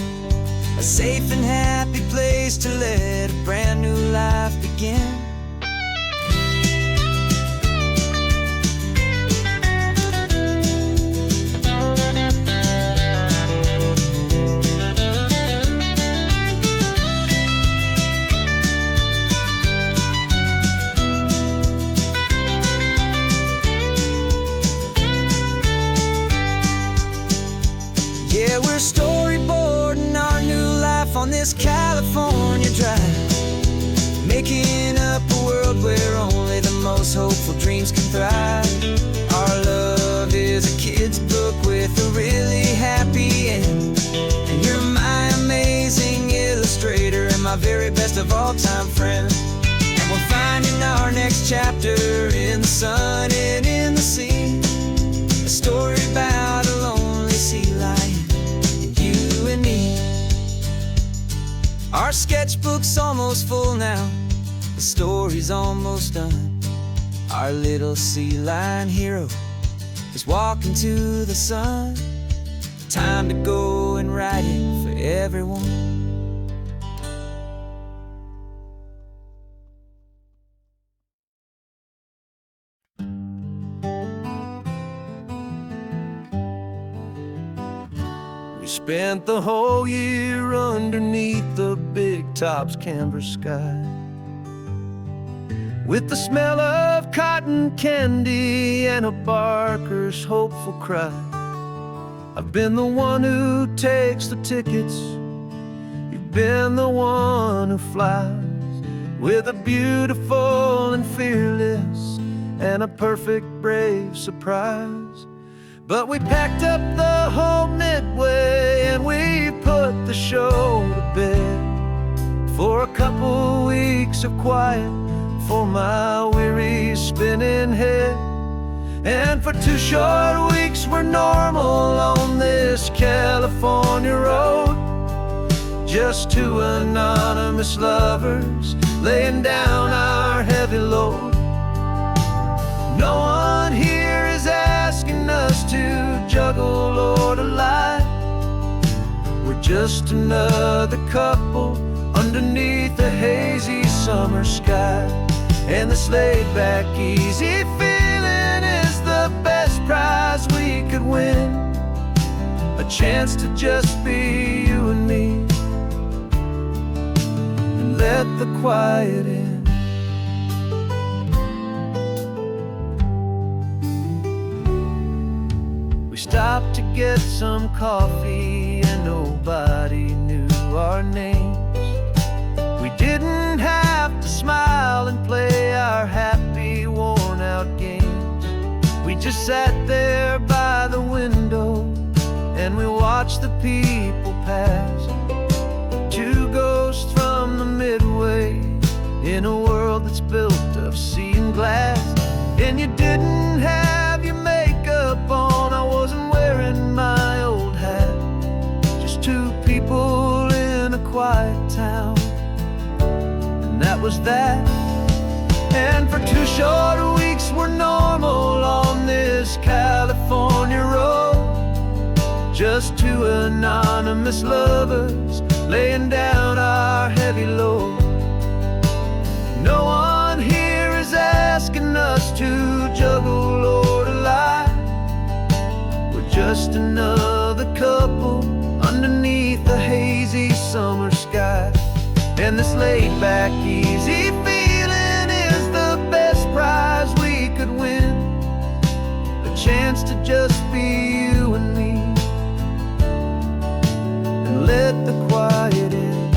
a safe and happy place to let a brand new life begin. Yeah, we're storyboarding our new life on this California drive, making up a world where only the most hopeful dreams can thrive. Our love is a kid's book with a really happy end, and you're my amazing illustrator and my very best of all-time friend. And we're finding our next chapter in the sun and in the sea, a story about a lonely sea lion, you and me. Our sketchbook's almost full now, the story's almost done. Our little sea lion hero is walking to the sun. Time to go and write it for everyone. We spent the whole year underneath the big top's canvas sky, with the smell of cotton candy and a barker's hopeful cry. I've been the one who takes the tickets, you've been the one who flies, with a beautiful and fearless and a perfect brave surprise. But we packed up the whole Midway and we put the show to bed, for a couple weeks of quiet for my weary spinning head. And for 2 short weeks we're normal on this California road, just 2 anonymous lovers laying down our heavy load. No one here is asking us to juggle or to lie. We're just another couple underneath the hazy summer sky. And this laid-back, easy feeling is the best prize we could win, a chance to just be you and me, and let the quiet in. We stopped to get some coffee and nobody knew our names. We didn't have to smile and play our happy, worn-out games. We just sat there by the window and we watched the people pass, 2 ghosts from the Midway in a world that's built of sea and glass. And you didn't have your makeup on, I wasn't wearing my old hat, just 2 people in a quiet town, and that was that. And for 2 short weeks we're normal on this California road, just 2 anonymous lovers laying down our heavy load. No one here is asking us to juggle or to lie. We're just another couple underneath the hazy summer sky. And this laid-back, easy feeling is the best prize we could win, a chance to just be you and me, and let the quiet in.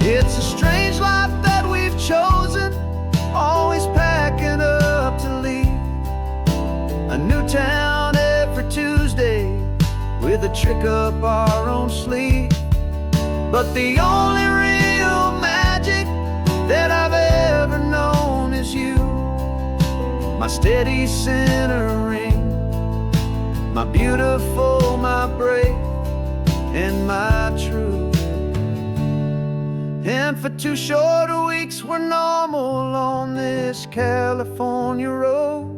It's a strange life that we've chosen, always packing up to leave a new town every Tuesday with a trick up our own sleeve. But the only real magic that I've ever known is you, my steady centering, my beautiful, my brave, and my true. And for 2 short weeks we're normal on this California road,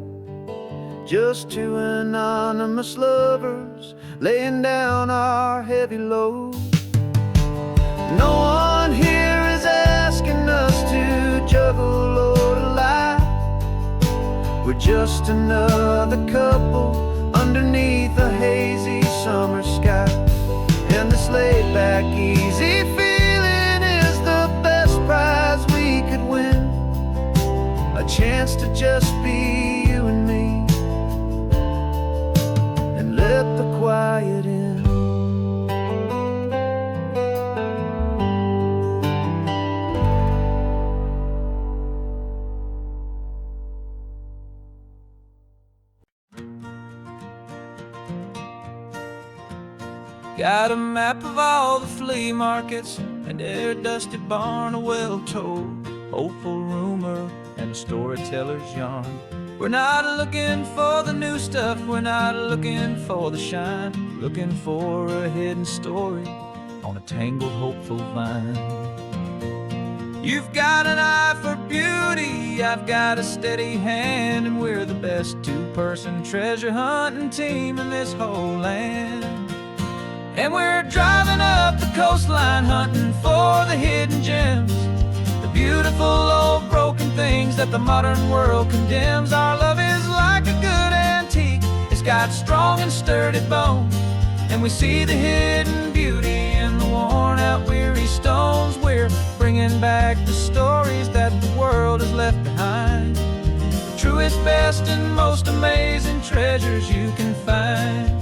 just 2 anonymous lovers laying down our heavy load. No one here is asking us to juggle or to lie. We're just another couple underneath a hazy summer sky. And this laid-back, easy feeling is the best prize we could win. A chance to just be you and me, and let the quiet in. Got a map of all the flea markets and every dusty barn, a well-told, hopeful rumor and a storyteller's yarn. We're not looking for the new stuff, we're not looking for the shine, looking for a hidden story on a tangled, hopeful vine. You've got an eye for beauty, I've got a steady hand, and we're the best two-person treasure hunting team in this whole land. And we're driving up the coastline hunting for the hidden gems, the beautiful old broken things that the modern world condemns. Our love is like a good antique, it's got strong and sturdy bones, and we see the hidden beauty in the worn out weary stones. We're bringing back the stories that the world has left behind, the truest, best and most amazing treasures you can find.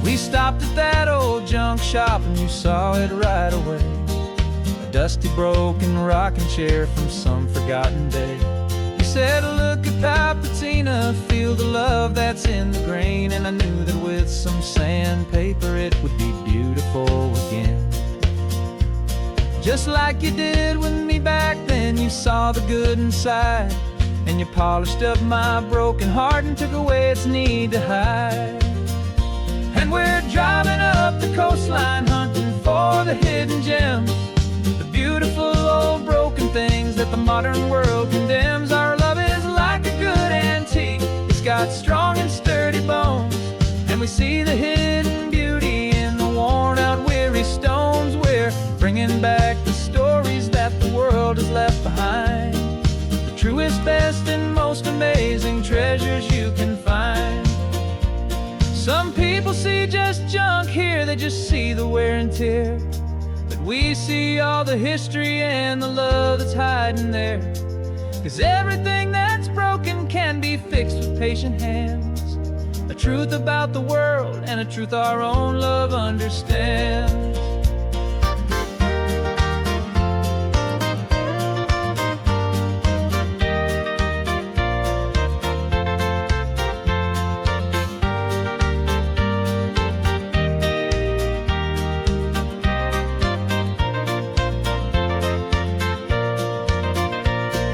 We stopped at that old junk shop and you saw it right away, a dusty broken rocking chair from some forgotten day. You said, look at that patina, feel the love that's in the grain, and I knew that with some sandpaper it would be beautiful again. Just like you did with me back then, you saw the good inside, and you polished up my broken heart and took away its need to hide. And we're driving up the coastline hunting for the hidden gems, the beautiful old broken things that the modern world condemns. Our love is like a good antique, it's got strong and sturdy bones, and we see the hidden beauty in the worn out weary stones. We're bringing back the stories that the world has left behind, the truest, best and most amazing treasures you can find. Some people see just junk here, they just see the wear and tear, but we see all the history and the love that's hiding there. 'Cause everything that's broken can be fixed with patient hands, a truth about the world and a truth our own love understands.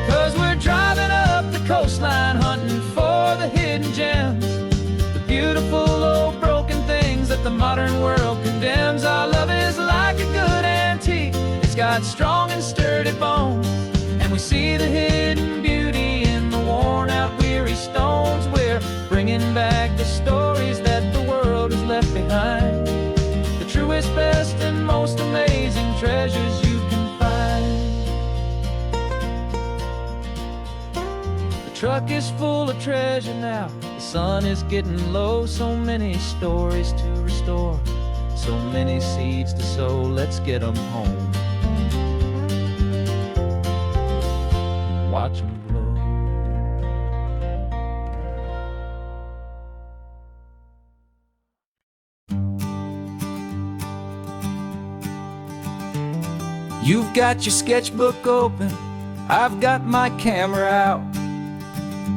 'Cause we're driving up the coastline hunting for the hidden gems, the beautiful old broken things that the modern world condemns. Our love is like a good antique, it's got strong and sturdy bones, and we see the hidden beauty in the worn out weary stones. We're bringing back the stories that the world has left behind, the truest, best and most amazing treasures you can find. The truck is full of treasure now, the sun is getting low, so many stories to restore, so many seeds to sow. Let's get them home, watch them grow. You've got your sketchbook open, I've got my camera out.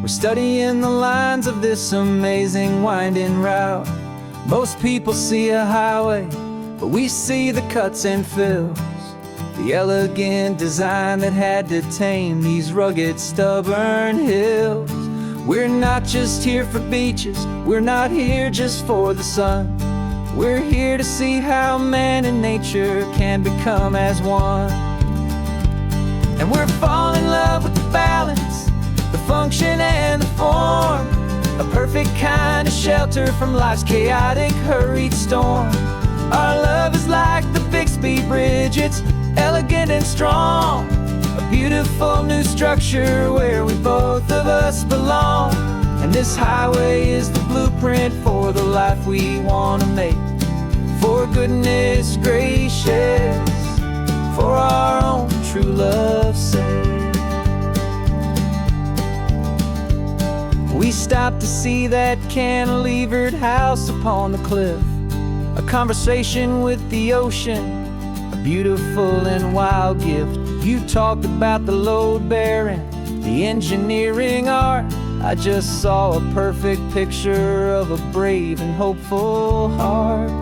We're studying the lines of this amazing winding route. Most people see a highway, but we see the cuts and fills, the elegant design that had to tame these rugged, stubborn hills. We're not just here for beaches, we're not here just for the sun. We're here to see how man and nature can become as one. And we're falling in love with the balance, the function and the form, a perfect perfect kind of shelter from life's chaotic, hurried storm. Our love is like the Bixby Bridge, it's elegant and strong. A beautiful new structure where we both of us belong. And this highway is the blueprint for the life we want to make. For goodness gracious, for our own true love's sake. We stopped to see that cantilevered house upon the cliff, a conversation with the ocean, a beautiful and wild gift. You talked about the load bearing, the engineering art. I just saw a perfect picture of a brave and hopeful heart.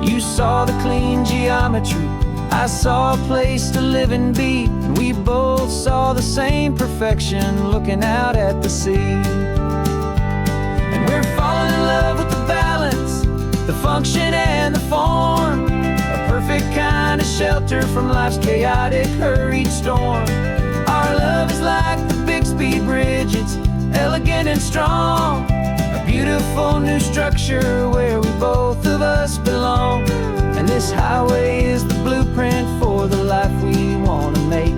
You saw the clean geometry, I saw a place to live and be, and we both saw the same perfection looking out at the sea. And we're falling in love with the balance, the function and the form, a perfect kind of shelter from life's chaotic, hurried storm. Our love is like the Bixby Bridge, it's elegant and strong. A beautiful new structure where we both of us belong. And this highway is the blueprint for the life we want to make.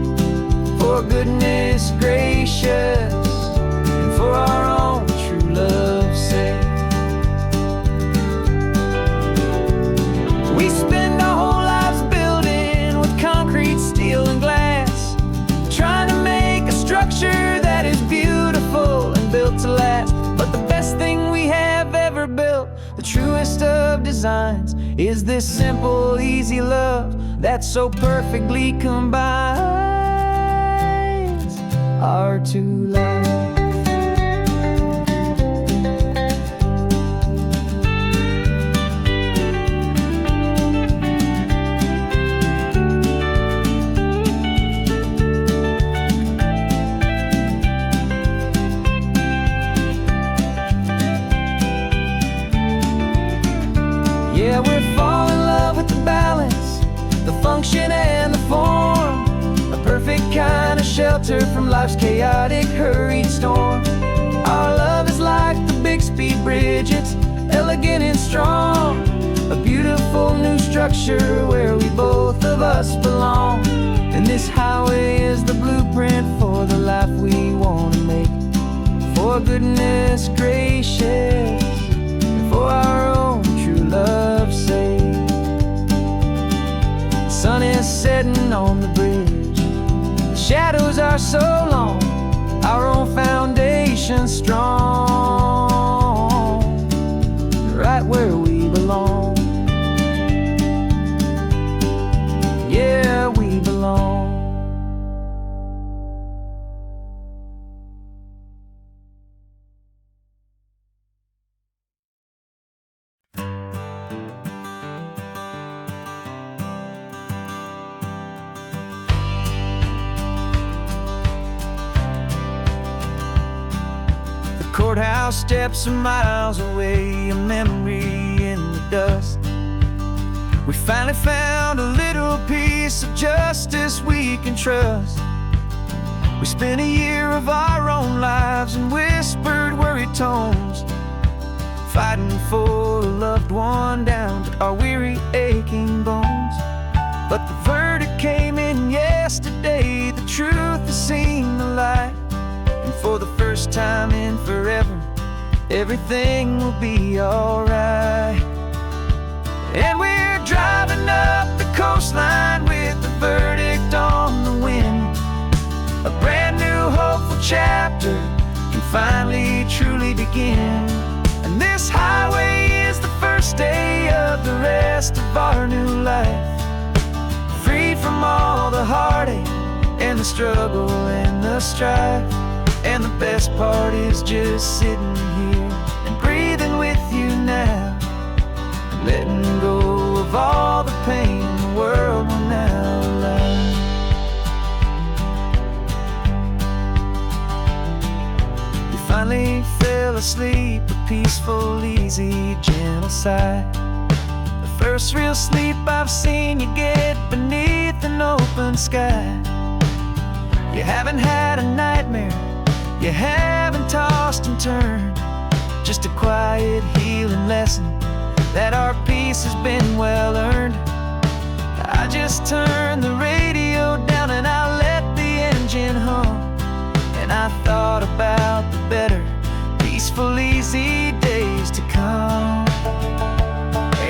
For goodness gracious, and for our own true love's sake. We spend our whole lives building with concrete, steel and glass, trying to make a structure that is beautiful and built to last. But the best thing we have ever built, the truest of designs, is this simple, easy love that so perfectly combines our two lives. Yeah, we're falling in love with the balance, the function and the form, a perfect kind of shelter from life's chaotic, hurried storm. Our love is like the Bixby Bridge, it's elegant and strong. A beautiful new structure where we both of us belong. And this highway is the blueprint for the life we want to make. For goodness gracious, and for our own true love's sake. The sun is setting on the bridge, the shadows are so long, our own foundation strong, right where we belong. Yeah, we belong. Courthouse steps are miles away, a memory in the dust. We finally found a little piece of justice we can trust. We spent a year of our own lives in whispered, worried tones, fighting for a loved one down to our weary, aching bones. But the verdict came in yesterday, the truth has seen the light. And for the first time in forever, everything will be alright. And we're driving up the coastline with the verdict on the wind. A brand new hopeful chapter can finally truly begin. And this highway is the first day of the rest of our new life. Freed from all the heartache and the struggle and the strife. And the best part is just sitting here and breathing with you now, letting go of all the pain the world will now allow. You finally fell asleep, a peaceful, easy, gentle sigh. The first real sleep I've seen you get beneath an open sky. You haven't had a nightmare, you haven't tossed and turned, just a quiet healing lesson that our peace has been well earned. I just turn the radio down and I let the engine hum, and I thought about the better, peaceful, easy days to come.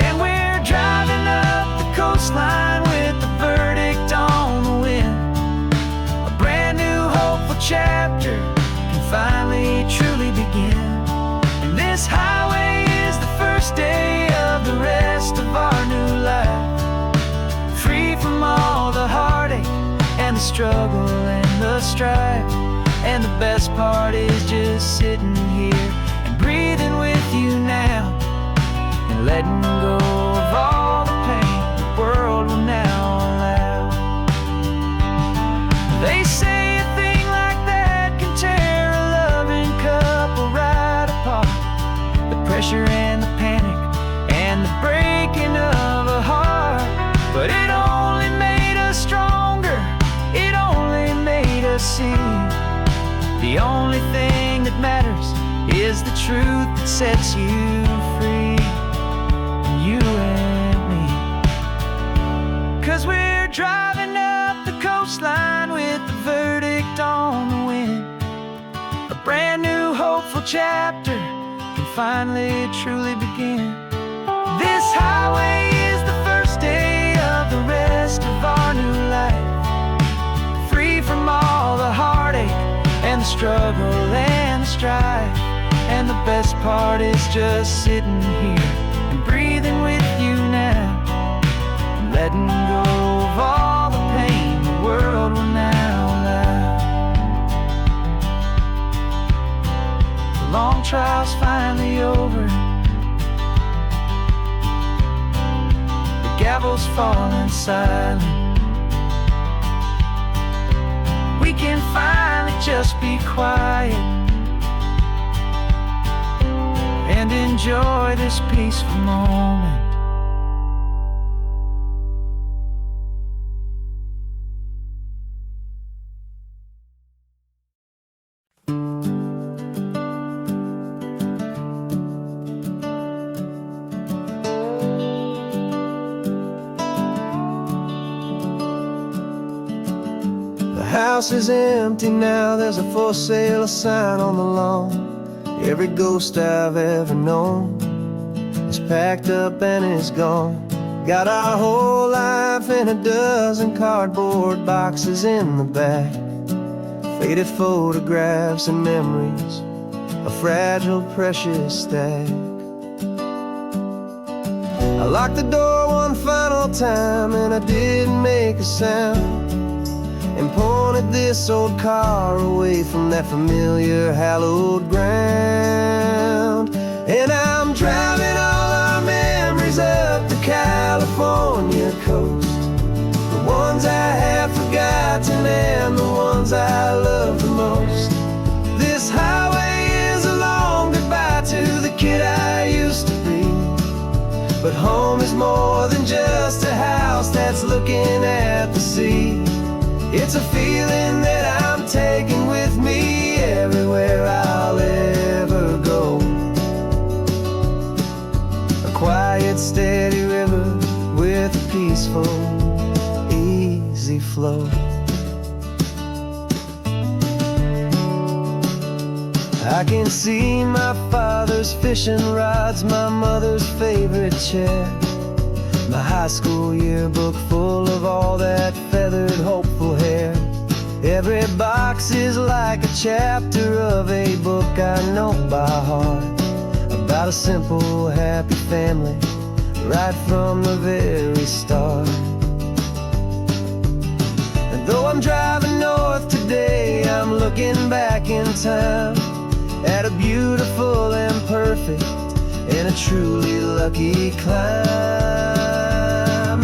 And we're driving up the coastline with the verdict on the wind. A brand new hopeful chapter can finally truly begin. And this highway is the first day of the rest of our new life, free from all the heartache and the struggle and the strife. And the best part is just sitting here and breathing with you now, and letting go of all the pain the world will now allow. They say a thing like that can tear a loving couple right apart. The pressure and the panic and the breaking of a heart, but it only made us stronger, it only made us see the only thing that matters is the truth that sets you free, you and me. 'Cause we're driving up the coastline with the verdict on the wind. A brand new hopeful chapter can finally truly begin. This highway is the first day of the rest of our new life, free from all the heartache and the struggle and the strife. And the best part is just sitting here and breathing with you now, and letting go of all the pain the world will now allow. The long trial's finally over, the gavel's falling silent. We can finally just be quiet and enjoy this peaceful moment. The house is empty now, there's a for sale sign on the lawn. Every ghost I've ever known is packed up and is gone. Got our whole life in a dozen cardboard boxes in the back, faded photographs and memories, a fragile, precious stack. I locked the door one final time and I didn't make a sound, and pointed this old car away from that familiar hallowed ground. And I'm driving all our memories up the California coast, the ones I have forgotten and the ones I love the most. This highway is a long goodbye to the kid I used to be, but home is more than just a house that's looking at the sea. It's a feeling that I'm taking with me everywhere I'll ever go. A quiet, steady river with a peaceful, easy flow. I can see my father's fishing rods, my mother's favorite chair, my high school yearbook full of all that feathered, hopeful hair. Every box is like a chapter of a book I know by heart, about a simple, happy family right from the very start. And though I'm driving north today, I'm looking back in time at a beautiful and perfect and a truly lucky climb.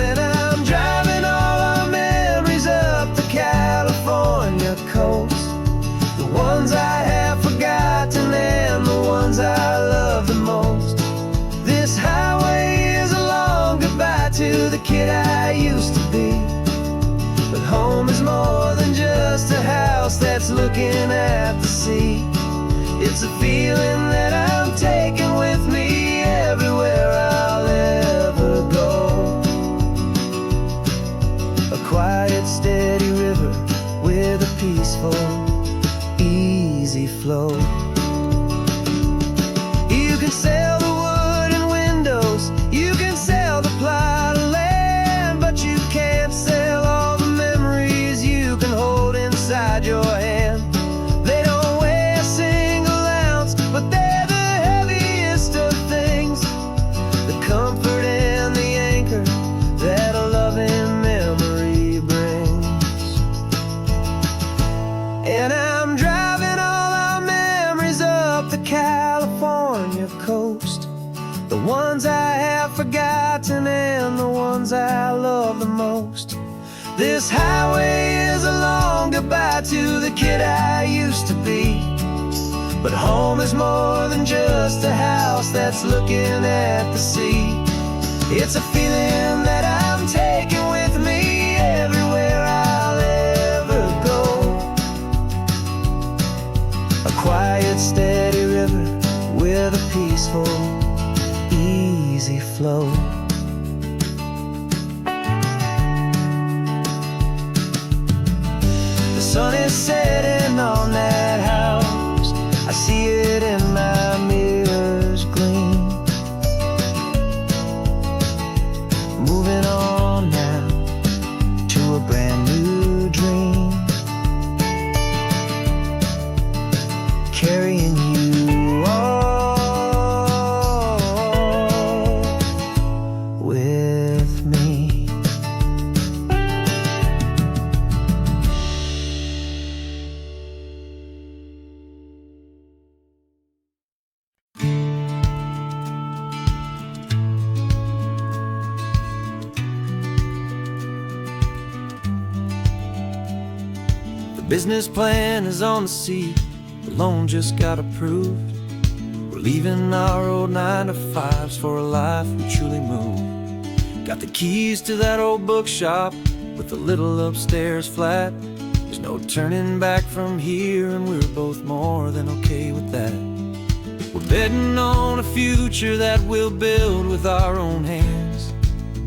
And I'm driving all our memories up the California coast, the ones I have forgotten and the ones I love the most. This highway is a long goodbye to the kid I used to be, but home is more than just a house that's looking at the sea. It's a feeling that I'm taking quiet, steady river with a peaceful, easy flow. You can sail the wood and windows, you can sail the plot of land, but you can't sail all the memories you can hold inside your hand. They don't weigh a single ounce, but they're the heaviest of things, the comfort and the anchor that a loving memory brings. And I'm driving all our memories up the California coast, the ones I have forgotten and the ones I love the most. This highway is a long goodbye to the kid I used to be, but home is more than just a house that's looking at the sea. It's a feeling that I'm taking with me everywhere I'll ever go. A quiet, steady river with a peaceful, easy flow. The sun is setting on that house, I see it in my mirror's gleam. Moving on now to a brand new dream, carrying you all with me. The business plan is on the seat, the loan just got approved. We're leaving our old 9-to-5s for a life we truly move. Got the keys to that old bookshop with the little upstairs flat. There's no turning back from here, and we're both more than okay with that. We're betting on a future that we'll build with our own hands,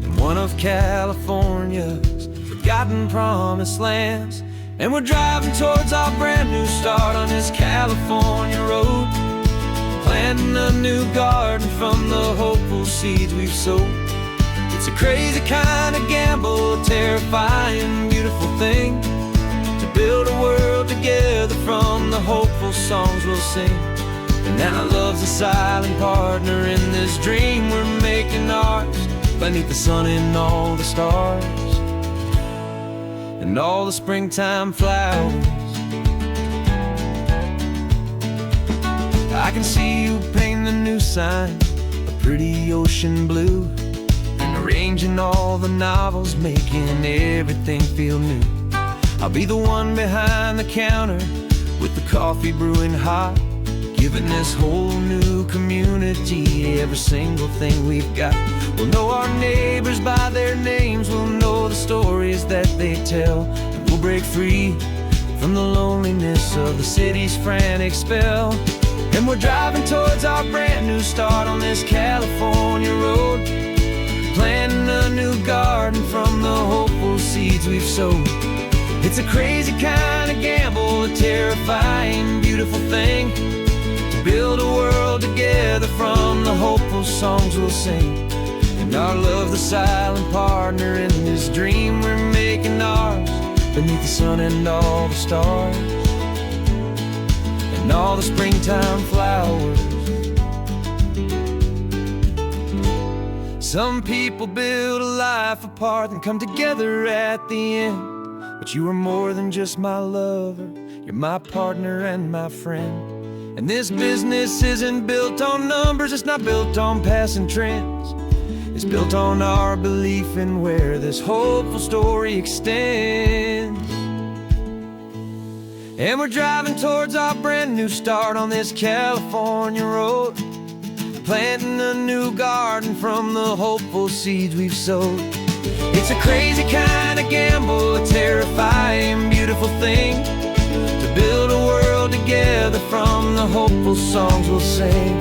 in one of California's forgotten promised lands. And we're driving towards our brand new start on this California road, planting a new garden from the hopeful seeds we've sowed. It's a crazy kind of gamble, a terrifying, beautiful thing, to build a world together from the hopeful songs we'll sing. And now love's a silent partner in this dream we're making ours, beneath the sun and all the stars and all the springtime flowers. I can see you painting the new sign a pretty ocean blue, and arranging all the novels, making everything feel new. I'll be the one behind the counter with the coffee brewing hot, giving this whole new community every single thing we've got. We'll know our neighbors by their names, we'll know the stories that they tell, and we'll break free from the loneliness of the city's frantic spell. And we're driving towards our brand new start on this California road, planting a new garden from the hopeful seeds we've sowed. It's a crazy kind of gamble, a terrifying, beautiful thing, to build a world together from the hopeful songs we'll sing. And our love, the silent partner in this dream we're making ours, beneath the sun and all the stars and all the springtime flowers. Some people build a life apart and come together at the end, but you are more than just my lover, you're my partner and my friend. And this business isn't built on numbers, it's not built on passing trends, it's built on our belief in where this hopeful story extends. And we're driving towards our brand new start on this California road, planting a new garden from the hopeful seeds we've sowed. It's a crazy kind of gamble, a terrifying, beautiful thing, to build a world together from the hopeful songs we'll sing.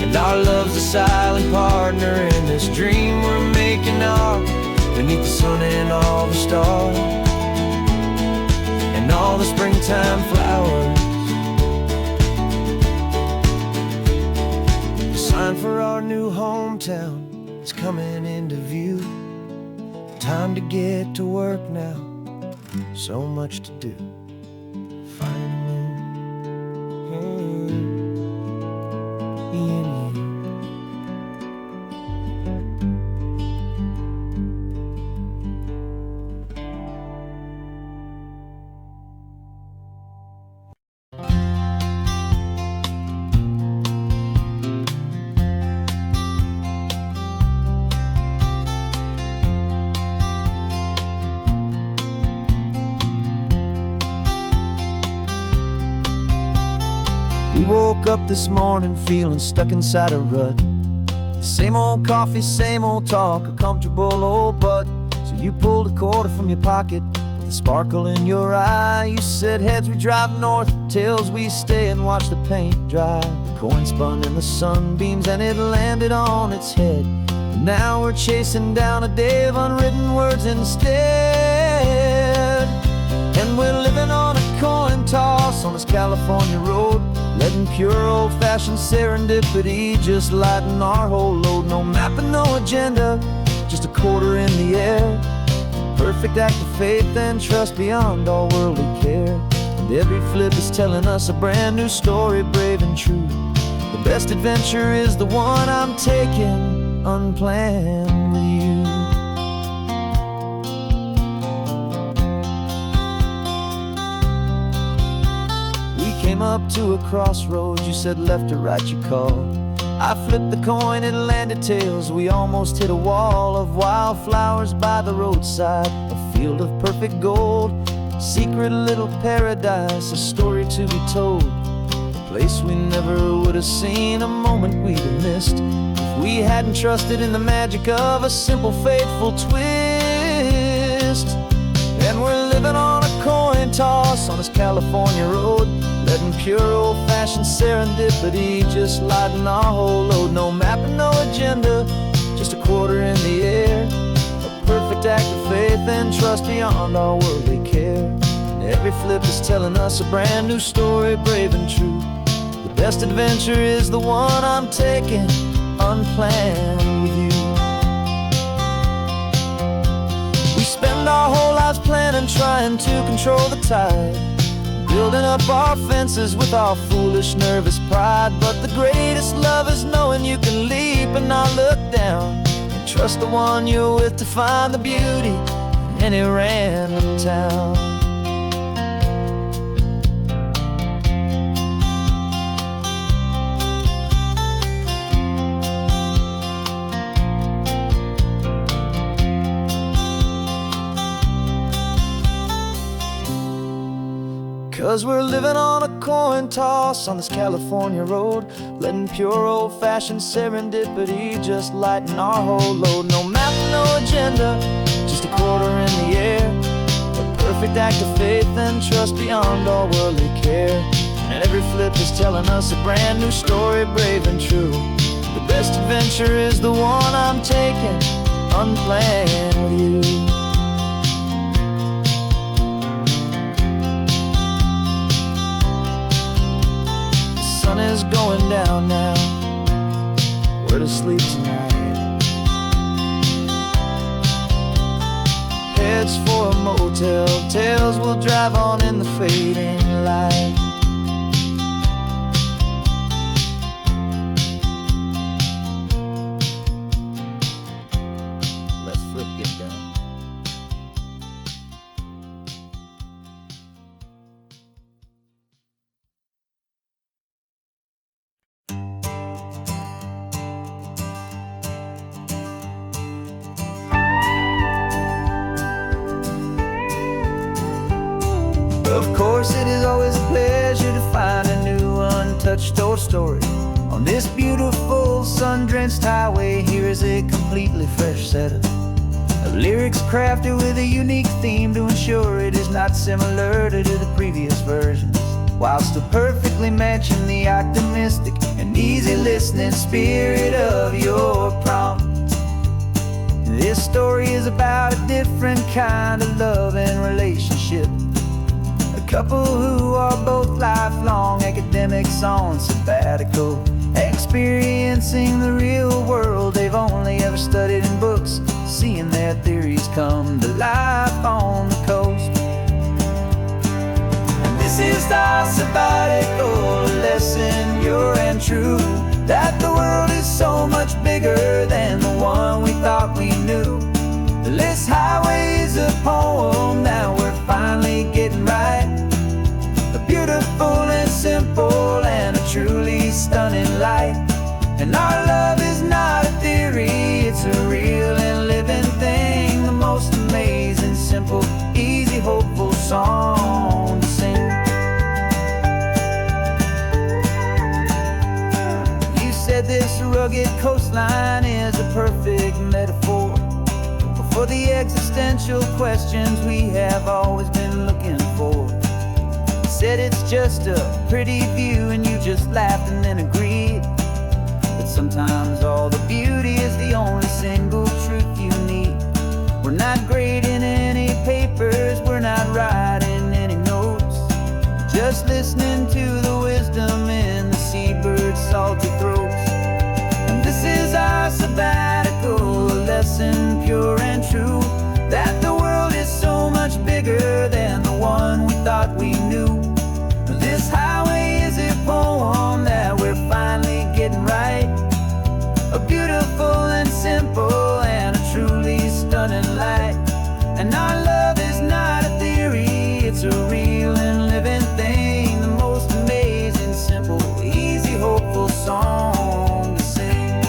And our love's a silent partner in this dream we're making ours, beneath the sun and all the stars springtime flowers. The sign for our new hometown is coming into view. Time to get to work now, so much to do. Finding in you. We woke up this morning feeling stuck inside a rut. Same old coffee, same old talk, a comfortable old butt. So you pulled a quarter from your pocket with a sparkle in your eye. You said heads we drive north, tails we stay and watch the paint dry. The coin spun in the sunbeams and it landed on its head. And now we're chasing down a day of unwritten words instead. And we're living on a coin toss on this California road, letting pure old-fashioned serendipity just lighten our whole load. No map and no agenda, just a quarter in the air. Perfect act of faith and trust beyond all worldly care. And every flip is telling us a brand new story, brave and true. The best adventure is the one I'm taking unplanned with you. Came up to a crossroads, you said left or right you called. I flipped the coin, it landed tails. We almost hit a wall of wildflowers by the roadside, a field of perfect gold, secret little paradise, a story to be told. A place we never would have seen, a moment we'd have missed if we hadn't trusted in the magic of a simple faithful twist. And we're living on a coin toss on this California road, letting pure old-fashioned serendipity just lighten our whole load. No map and no agenda, just a quarter in the air. A perfect act of faith and trust beyond our worldly care. And every flip is telling us a brand new story, brave and true. The best adventure is the one I'm taking unplanned with you. We spend our whole lives planning, trying to control the tide, building up our fences with our foolish, nervous pride. But the greatest love is knowing you can leap and not look down, and trust the one you're with to find the beauty in any random town. 'Cause we're living on a coin toss on this California road, letting pure old-fashioned serendipity just lighten our whole load. No map, no agenda, just a quarter in the air. A perfect act of faith and trust beyond all worldly care. And every flip is telling us a brand new story, brave and true. The best adventure is the one I'm taking unplanned with you. Sun is going down now, we're to sleep tonight. Heads for a motel, tails will drive on in the fading light. Let's flip get down. Of course, it is always a pleasure to find a new untouched old story. On this beautiful sun-drenched highway, here is a completely fresh set of lyrics crafted with a unique theme to ensure it is not similar to the previous versions, while still perfectly matching the optimistic and easy listening spirit of your prompt. This story is about a different kind of love and relationship, a couple who are both lifelong academics on sabbatical, experiencing the real world they've only ever studied in books, seeing their theories come to life on the coast. And this is our sabbatical lesson, pure and true, that the world is so much bigger than the one we thought we knew. This highway is a poem that we're finally getting right, a beautiful and simple and a truly stunning light. And our love is not a theory, it's a real and living thing, the most amazing, simple, easy, hopeful song to sing. You said this rugged coastline is a perfect metaphor for the existential questions we have always been looking for. You said it's just a pretty view and you just laughed and then agreed. But sometimes all the beauty is the only single truth you need. We're not grading any papers, we're not writing any notes, just listening to the wisdom in the seabird's salty throats. And this is our sabbatical lesson, pure and true, that the world is so much bigger than the one we thought we knew. This highway is a poem that we're finally getting right, a beautiful and simple and a truly stunning light. And our love is not a theory, it's a real and living thing, the most amazing, simple, easy, hopeful song to sing.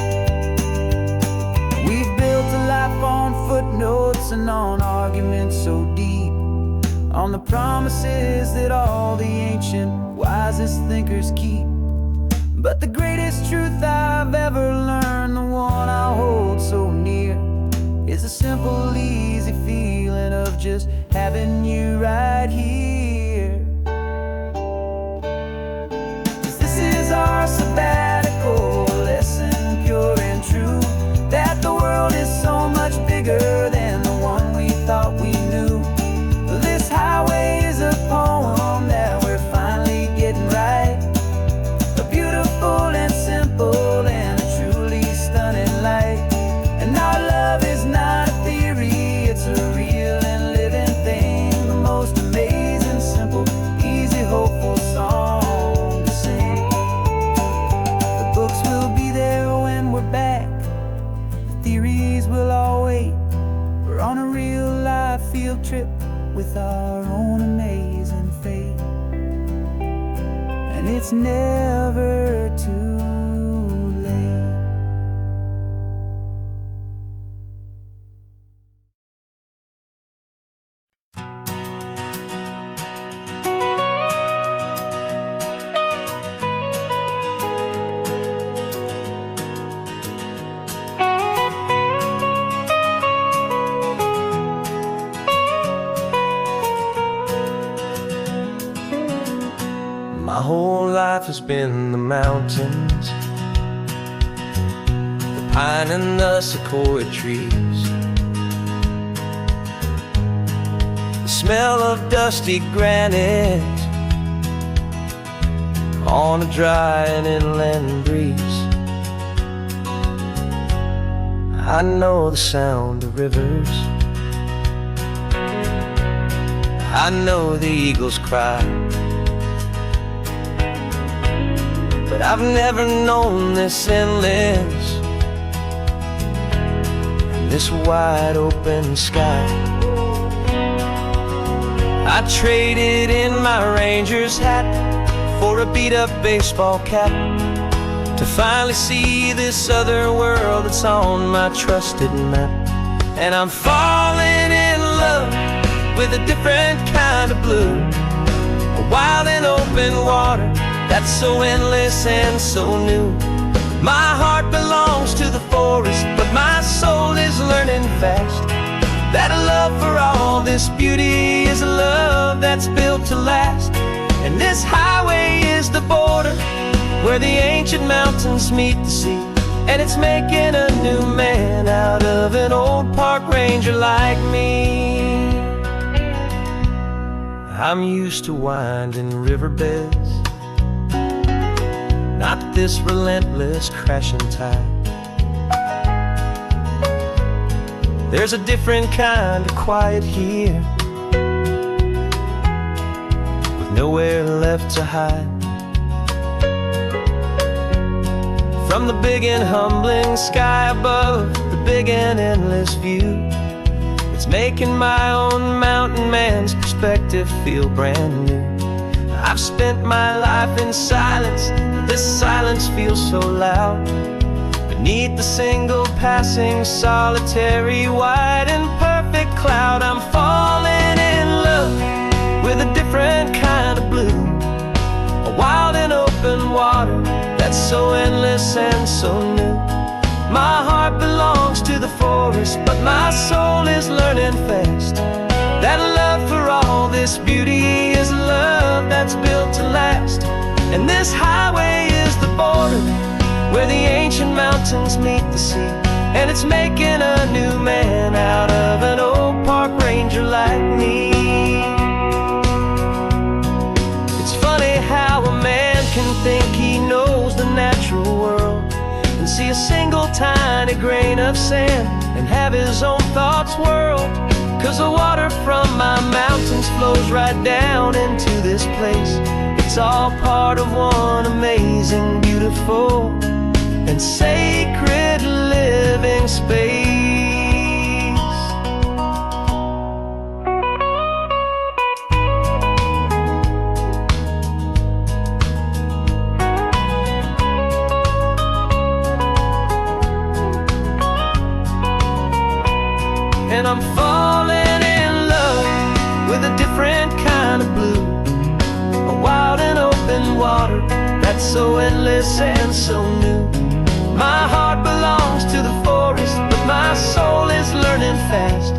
We've built a life on footnotes and on arguments so deep, on the promises that all the ancient, wisest thinkers keep. But the greatest truth I've ever learned, the one I hold so near, is a simple, easy feeling of just having you right here. 'Cause this is our sabbatical lesson, pure and true, that the world is so much bigger than the one we thought we knew. This highway is a poem that we're finally getting right, a beautiful and simple and a truly stunning light. And our love is not a theory, it's a real and living thing, the most amazing, simple, easy, hopeful song to sing. The books will be there when we're back, the theories will all wait. We're on a real life field trip with our own amazing fate, and it's never too late. My whole life has been the mountains, the pine and the sequoia trees, the smell of dusty granite on a dry and inland breeze. I know the sound of rivers, I know the eagles cry, but I've never known this endless and this wide open sky. I traded in my Ranger's hat for a beat-up baseball cap to finally see this other world that's on my trusted map. And I'm falling in love with a different kind of blue, a wild and open water that's so endless and so new. My heart belongs to the forest, but my soul is learning fast that a love for all this beauty is a love that's built to last. And this highway is the border where the ancient mountains meet the sea, and it's making a new man out of an old park ranger like me. I'm used to winding riverbeds, not this relentless crashing tide. There's a different kind of quiet here, with nowhere left to hide. From the big and humbling sky above, the big and endless view, it's making my own mountain man's perspective feel brand new. I've spent my life in silence, but this silence feels so loud. Beneath the single passing solitary white and perfect cloud, I'm falling in love with a different kind of blue, a wild and open water that's so endless and so new. My heart belongs to the forest, but my soul is learning fast that love for all this beauty is love that's built to last. And this highway is the border where the ancient mountains meet the sea, and it's making a new man out of an old park ranger like me. It's funny how a man can think he knows the natural world and see a single tiny grain of sand and have his own thoughts whirl. 'Cause the water from my mountains flows right down into this place. It's all part of one amazing, beautiful and sacred living space. And I'm falling in love with a different kind of blue, a wild and open water that's so endless and so new. My heart belongs to the forest, but my soul is learning fast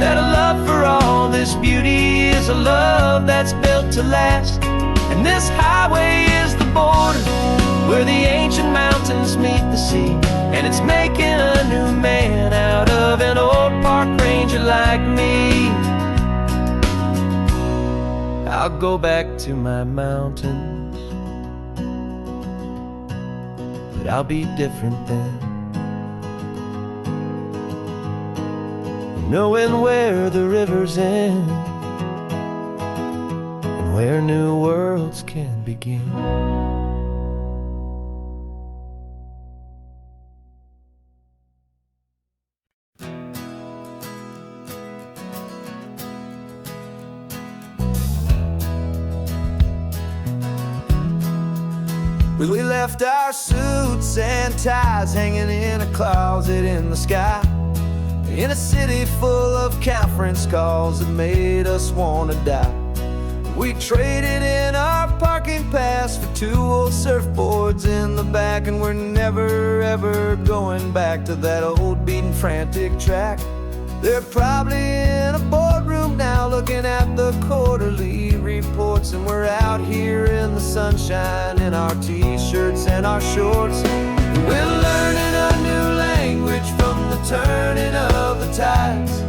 that a love for all this beauty is a love that's built to last. And this highway is the border where the ancient mountains meet the sea, and it's making a new man out of an old park ranger like me. I'll go back to my mountains, but I'll be different then, knowing where the rivers end and where new worlds can begin. We left our suits and ties hanging in a closet in the sky, in a city full of conference calls that made us wanna die. We traded in our parking pass for 2 old surfboards in the back, and we're never ever going back to that old beaten frantic track. They're probably in a boardroom now looking at the quarterly reports, and we're out here in the sunshine in our t-shirts and our shorts. We're learning a new language from the turning of the tides,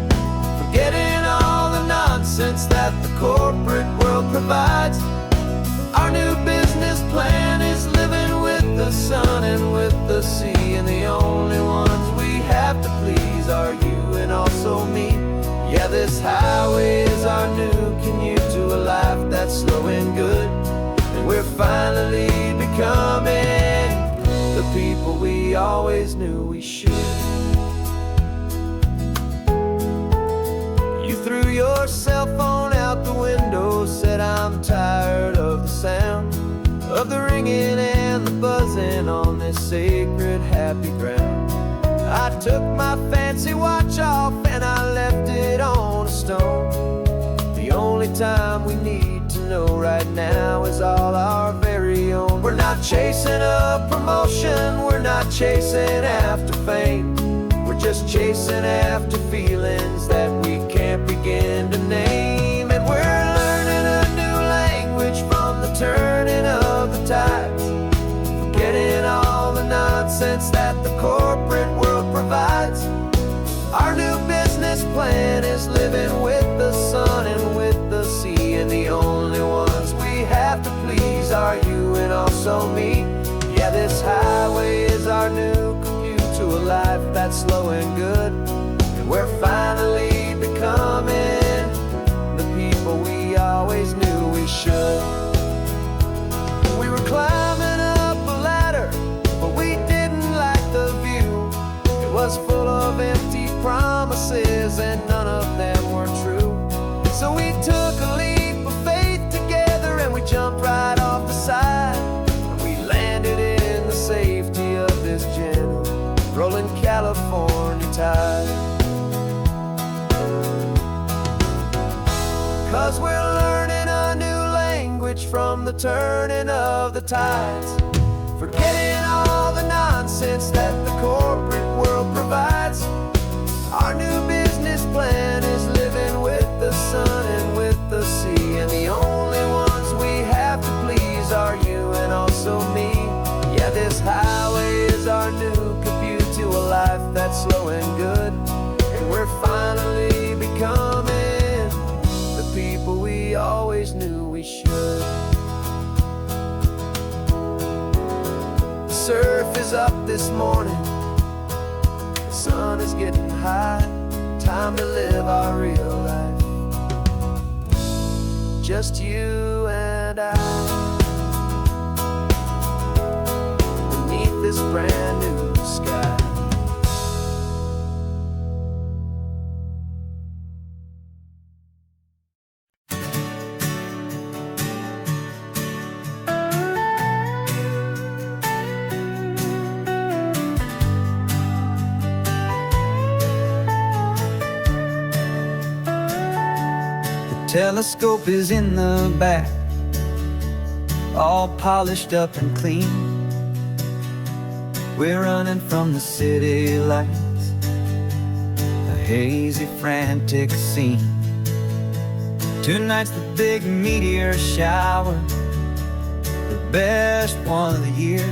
forgetting all the nonsense that the corporate world provides. Our new business plan is living with the sun and with the sea, and the only ones we have to please are you and also me. Yeah, this highway is our new commute to a life that's slow and good, and we're finally becoming the people we always knew we should. You threw your cell phone out the window, said I'm tired of the sound of the ringing and the buzzing on this sacred happy ground. I took my fancy watch off and I left it on a stone. The only time we need to know right now is all our very own. We're not chasing a promotion, we're not chasing after fame, we're just chasing after feelings that we can't begin to name. And we're learning a new language from the turning of the tides, forgetting all the nonsense that the corporate world provides. Our new business plan is living with the sun and with the sea, and the only ones we have to please are you and also me. Yeah, this highway is our new commute to a life that's slow and good, and we're finally becoming the people we always knew we should. We were climbing up a ladder, but we didn't like the view. It was full of empty promises and none of them were true. So we took a leap of faith together and we jumped right off the side, and we landed in the safety of this gentle rolling California tide. 'Cause we're learning a new language from the turning of the tides, forgetting all the nonsense that the corporate world provides. Our new business plan is living with the sun and with the sea, and the only ones we have to please are you and also me. Yeah, this highway is our new commute to a life that's slow and good, and we're finally becoming the people we always knew we should. The surf is up this morning, the sun is getting high, time to live our real life, just you and I, beneath this brand new sky. Telescope is in the back, all polished up and clean. We're running from the city lights, a hazy, frantic scene. Tonight's the big meteor shower, the best one of the year,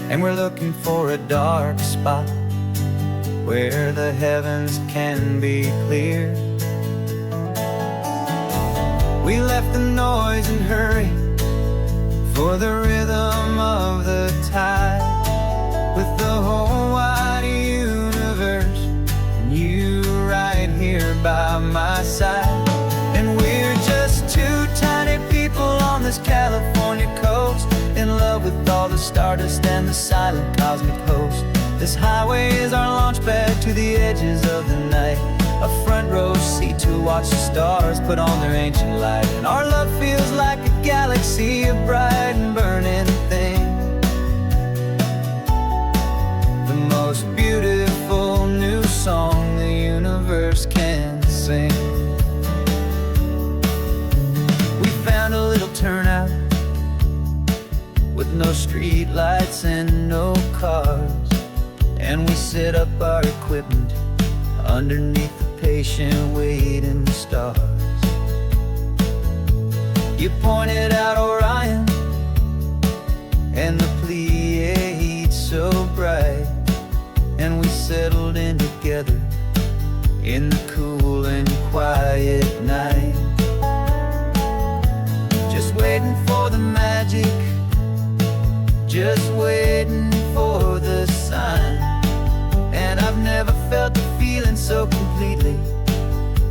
and we're looking for a dark spot where the heavens can be clear. We left the noise and hurry for the rhythm of the tide, with the whole wide universe and you right here by my side. And we're just two tiny people on this California coast, in love with all the stardust and the silent cosmic host. This highway is our launch pad to the edges of the night, a front row seat to watch the stars put on their ancient light. And our love feels like a galaxy, a bright and burning thing, the most beautiful new song the universe can sing. We found a little turnout with no street lights and no cars, and we set up our equipment underneath the patient waiting stars. You pointed out Orion and the Pleiades so bright, and we settled in together in the cool and quiet night, just waiting for the magic, just waiting for the sign. And I've never felt the feeling so completely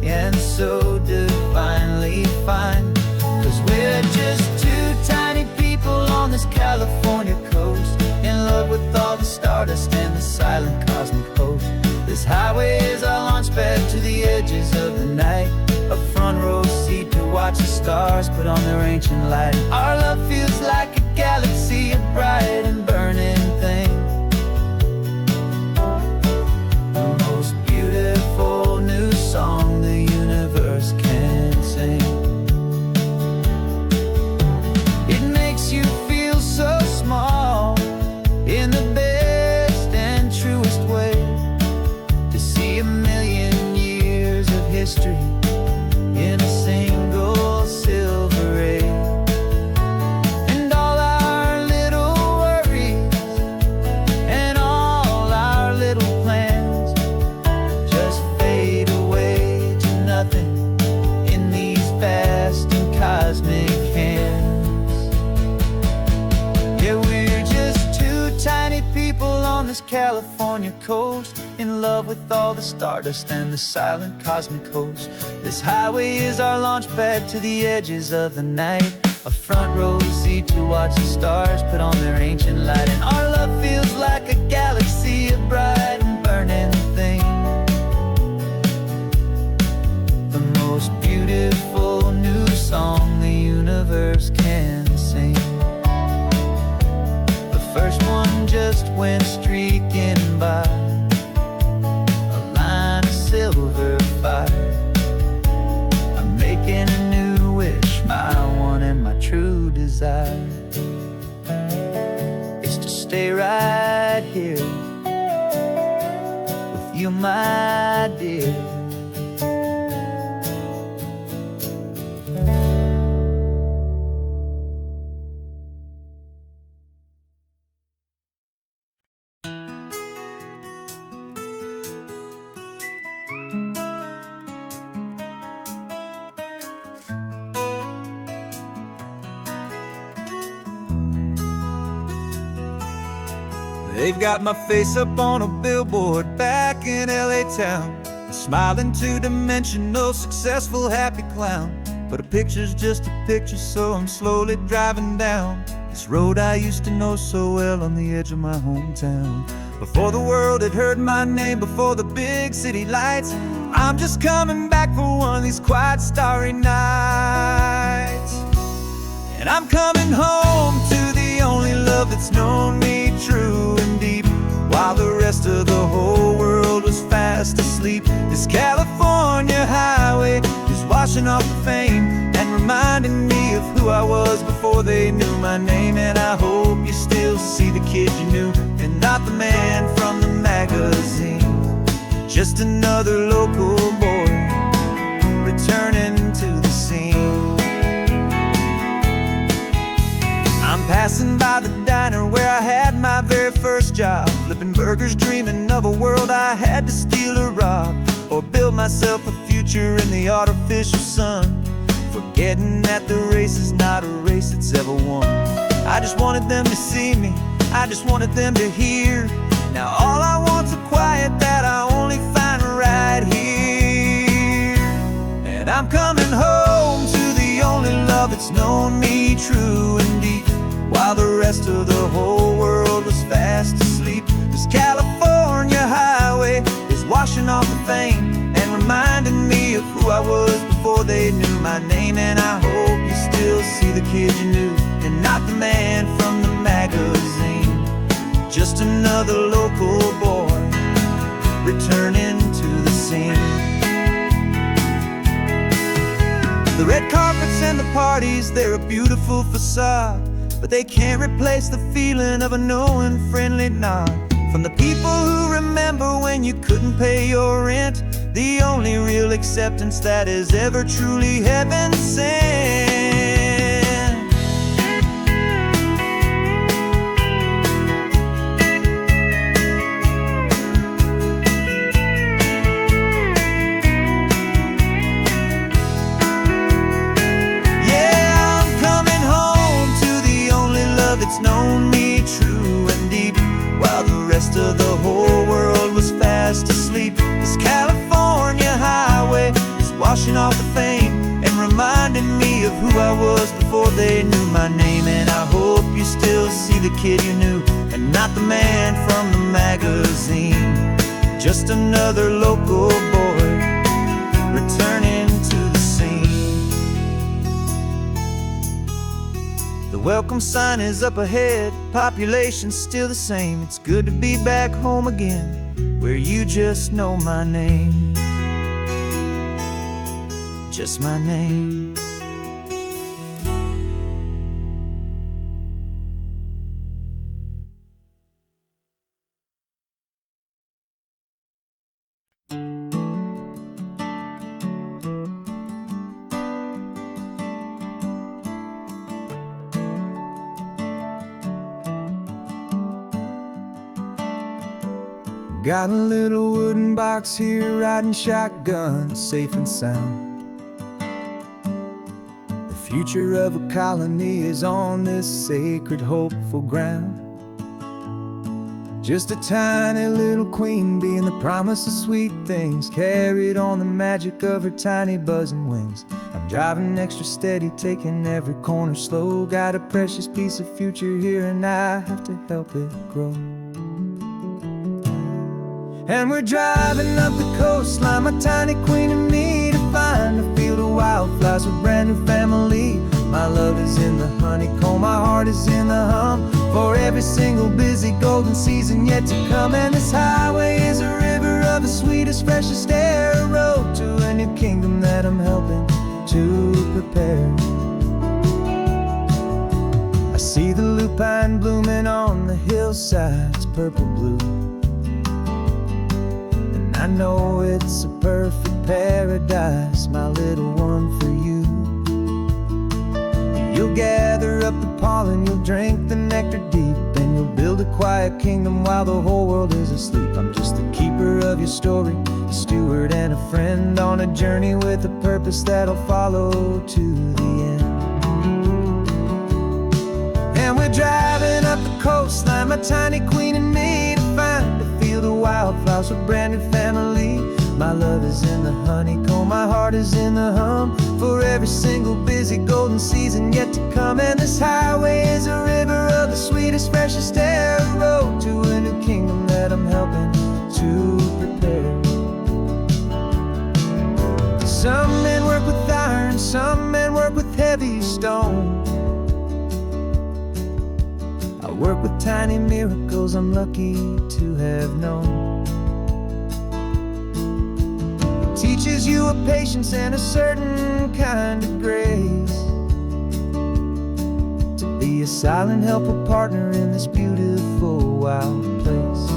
and so divinely fine. 'Cause we're just two tiny people on this California coast, in love with all the stardust and the silent cosmic host. This highway is our launch pad to the edges of the night, a front row seat to watch the stars put on their ancient light. Our love feels like a galaxy, a bright and burning thing, the most beautiful new song the universe can sing. It makes you feel so small in the best and truest way, to see a million years of history in a single silver ray. And all our little words this California coast, in love with all the stardust and the silent cosmic host. This highway is our launch pad to the edges of the night, a front row seat to watch the stars put on their ancient light. And our love feels like a galaxy of bright and burning things, the most beautiful new song the universe can sing. The first one just went streaking by, a line of silver fire. I'm making a new wish, my one and my true desire is to stay right here with you, my dear. They've got my face up on a billboard back in LA town, a smiling two-dimensional, successful, happy clown. But a picture's just a picture, so I'm slowly driving down this road I used to know so well on the edge of my hometown. Before the world had heard my name, before the big city lights, I'm just coming back for one of these quiet, starry nights. And I'm coming home to the only love that's known me true and deep, while the rest of the whole world was fast asleep. This California highway is washing off the fame and reminding me of who I was before they knew my name. And I hope you still see the kid you knew, and not the man from the magazine. Just another local boy returning to the scene. I'm passing by the diner where I had my very first job, flipping burgers, dreaming of a world I had to steal or rob, or build myself a future in the artificial sun, forgetting that the race is not a race that's ever won. I just wanted them to see me, I just wanted them to hear. Now all I want's a quiet that I only find right here. And I'm coming home to the only love that's known me true and deep, while the rest of the whole world was fast asleep. This California highway is washing off the fame and reminding me of who I was before they knew my name. And I hope you still see the kid you knew, and not the man from the magazine. Just another local boy returning to the scene. The red carpets and the parties, they're a beautiful facade, but they can't replace the feeling of a knowing, friendly nod from the people who remember when you couldn't pay your rent, the only real acceptance that is ever truly heaven sent. It's known me true and deep, while the rest of the whole world was fast asleep. This California highway is washing off the fame and reminding me of who I was before they knew my name. And I hope you still see the kid you knew, and not the man from the magazine. Just another local boy returning to the scene. The welcome sign is up ahead, population's still the same. It's good to be back home again, where you just know my name. Just my name. Got a little wooden box here, riding shotgun, safe and sound. The future of a colony is on this sacred, hopeful ground. just a tiny little queen bee, and the promise of sweet things carried on the magic of her tiny buzzing wings. I'm driving extra steady, taking every corner slow. Got a precious piece of future here, and I have to help it grow. And we're driving up the coastline, my tiny queen and me, to find a field of wildflowers, a brand new family. My love is in the honeycomb, my heart is in the hum, for every single busy golden season yet to come. And this highway is a river of the sweetest, freshest air, a road to a new kingdom that I'm helping to prepare. I see the lupine blooming on the hillsides, purple blue, and I know it's a perfect paradise, my little one, for you. You'll gather up the pollen, you'll drink the nectar deep, and you'll build a quiet kingdom while the whole world is asleep. I'm just the keeper of your story, a steward and a friend, on a journey with a purpose that'll follow to the end. And we're driving up the coastline, my tiny queen and me, to find a field of wildflowers, a brand new family. My love is in the honeycomb, my heart is in the hum, for every single busy golden season yet to come. And this highway is a river of the sweetest, freshest air, a road to a new kingdom that I'm helping to prepare. Some men work with iron, some men work with heavy stone. I work with tiny miracles I'm lucky to have known. Teaches you a patience and a certain kind of grace, to be a silent helper partner in this beautiful wild place.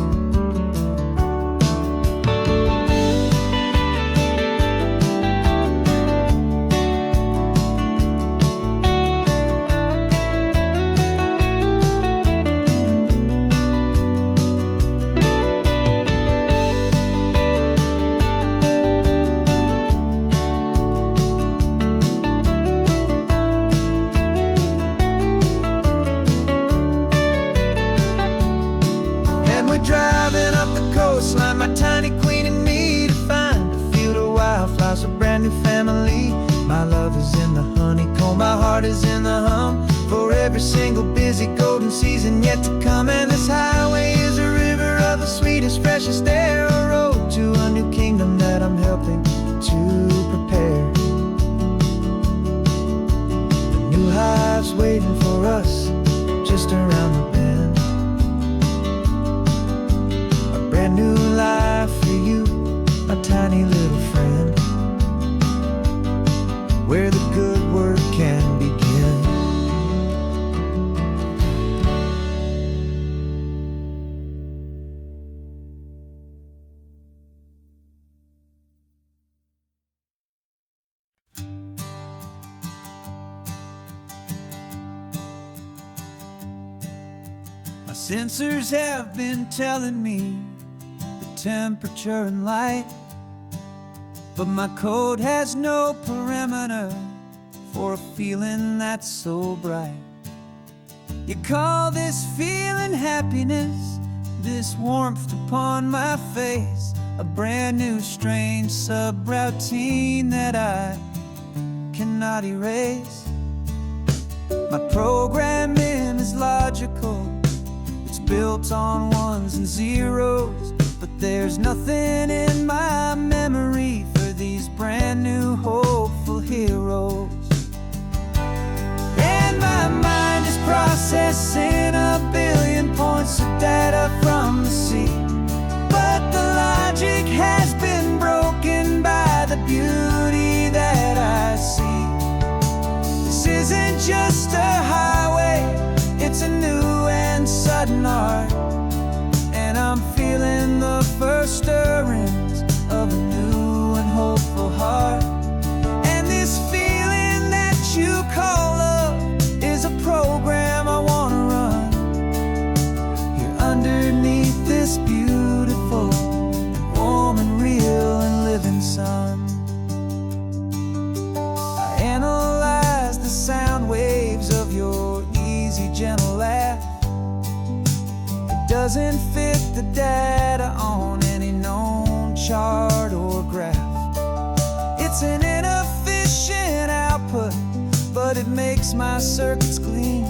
Driving up the coastline, my tiny queen and me, to find a field of wildflowers, a brand new family. My love is in the honeycomb, my heart is in the hum, for every single busy golden season yet to come. And this highway is a river of the sweetest, freshest air, a road to a new kingdom that I'm helping to prepare. A new hive's waiting for us just around the bend, brand new life for you, my tiny little friend, where the good work can begin. My sensors have been telling me temperature and light, but my code has no perimeter for a feeling that's so bright. You call this feeling happiness, this warmth upon my face, a brand new strange subroutine that I cannot erase. My programming is logical, it's built on ones and zeros, but there's nothing in my memory for these brand new hopeful heroes. And my mind is processing a billion points of data from the sea, but the logic has been broken by the beauty that I see. This isn't just a highway, it's a new and sudden art, and I'm feeling the first stirrings of a new and hopeful heart. And this feeling that you call love is a program I wanna run here underneath this beautiful, warm and real and living sun. I analyze the sound waves of your easy, gentle laugh, the doesn't fit the data on any known chart or graph. It's an inefficient output, but it makes my circuits clean.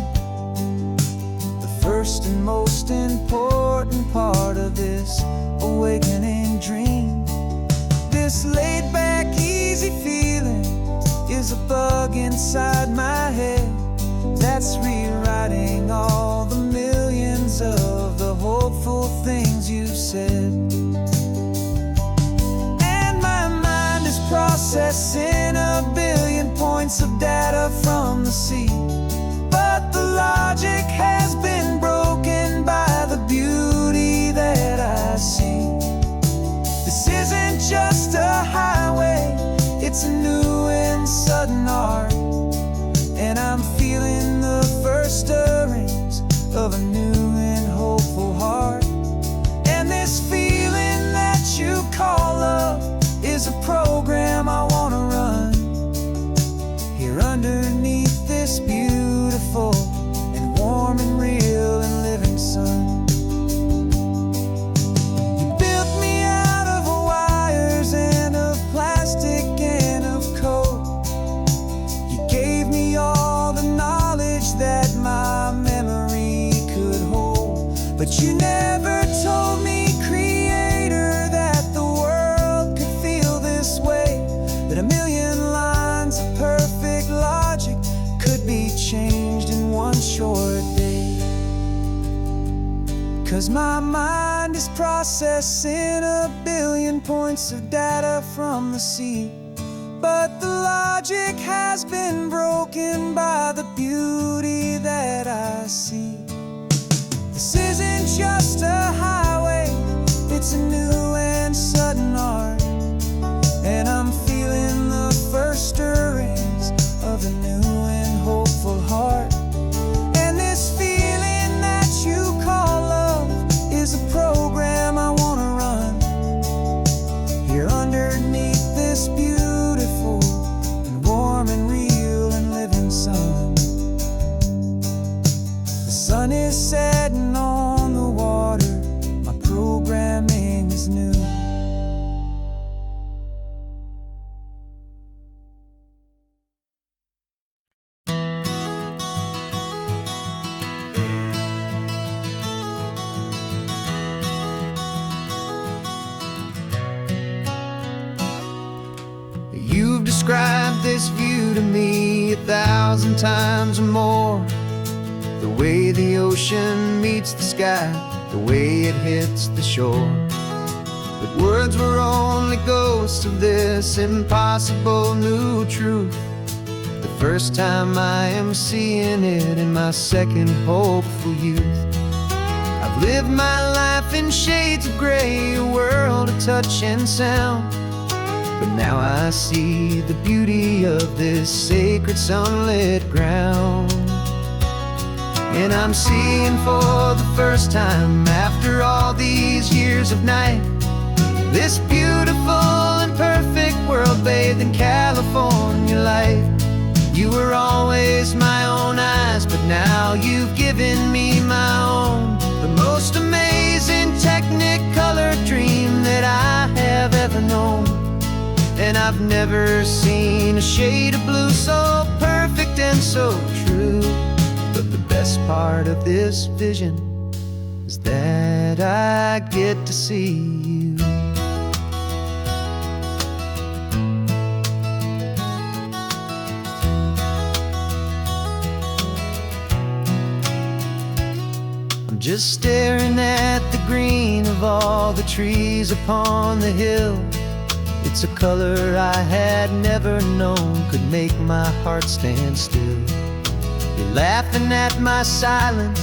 The first and most important part of this awakening dream. This laid-back, easy feeling is a bug inside my head that's rewriting all the millions of the hopeful things you've said. And my mind is processing 1 billion points of data from the sea, but the logic has been broken by the beauty that I see. This isn't just a highway, it's a new and sudden art, and I'm feeling the first stirrings of a new and hopeful heart. And this feeling that you call love is a program I wanna run here underneath this beautiful and warm and real and living sun. But you never told me, Creator, that the world could feel this way, that 1 million lines of perfect logic could be changed in one short day. 'Cause my mind is processing 1 billion points of data from the sea, but the logic has been broken by the beauty that I see. This isn't just a highway, it's a new and sudden art, and I'm feeling the first stirrings of a new and hopeful heart. And this feeling that you call love is a program I wanna run here underneath this beautiful and warm and real and living sun. The sun is setting on the water, my programming is new. You've described this view to me 1,000 times or more. The way the ocean meets the sky, the way it hits the shore. But words were only ghosts of this impossible new truth. The first time I am seeing it in my second hopeful youth. I've lived my life in shades of gray, a world of touch and sound. But now I see the beauty of this sacred sunlit ground. And I'm seeing for the first time, after all these years of night, this beautiful and perfect world bathed in California light. You were always my own eyes, but now you've given me my own. The most amazing technicolor dream that I have ever known. And I've never seen a shade of blue so perfect and so true. But the best part of this vision is that I get to see you. I'm just staring at the green of all the trees upon the hill. It's a color I had never known could make my heart stand still. You're laughing at my silence,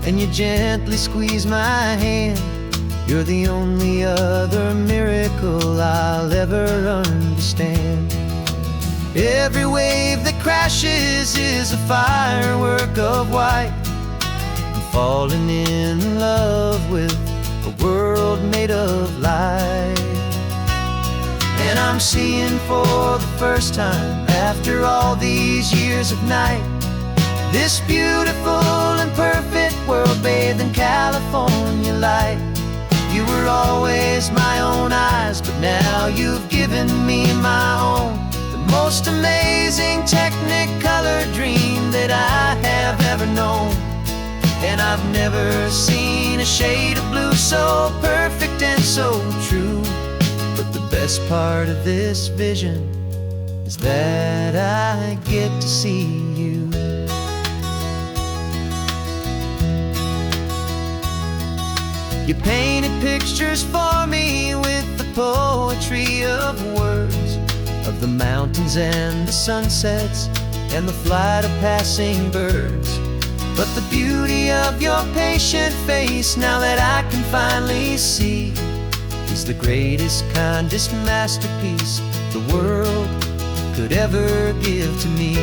and you gently squeeze my hand. You're the only other miracle I'll ever understand. Every wave that crashes is a firework of white. I'm falling in love with a world made of light. And I'm seeing for the first time, after all these years of night, this beautiful and perfect world, baby. bathed in California light. You were always my own eyes, but now you've given me my own. The most amazing technicolor dream that I have ever known. And I've never seen a shade of blue so perfect and so true. But the best part of this vision is that I get to see you. You painted pictures for me with the poetry of words, of the mountains and the sunsets and the flight of passing birds. But the beauty of your patient face, now that I can finally see, is the greatest, kindest masterpiece the world could ever give to me.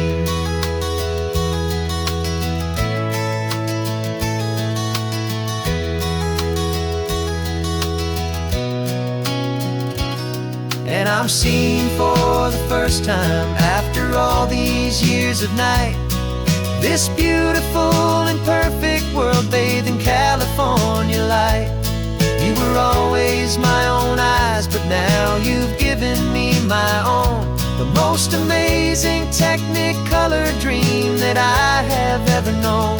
And I'm seeing for the first time, after all these years of night, this beautiful and perfect world bathed in California light. You were always my own eyes, but now you've given me my own. The most amazing technicolor dream that I have ever known.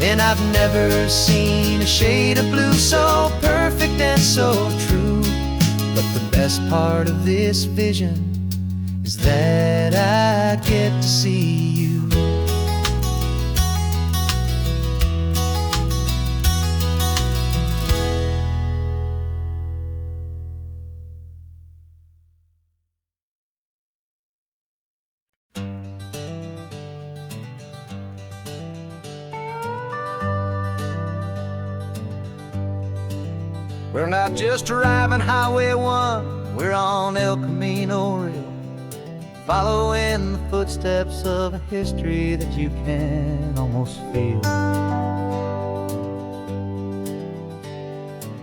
And I've never seen a shade of blue so perfect and so true. But the best part of this vision is that I get to see you. We're not just driving Highway 1, we're on El Camino Real, following the footsteps of a history that you can almost feel.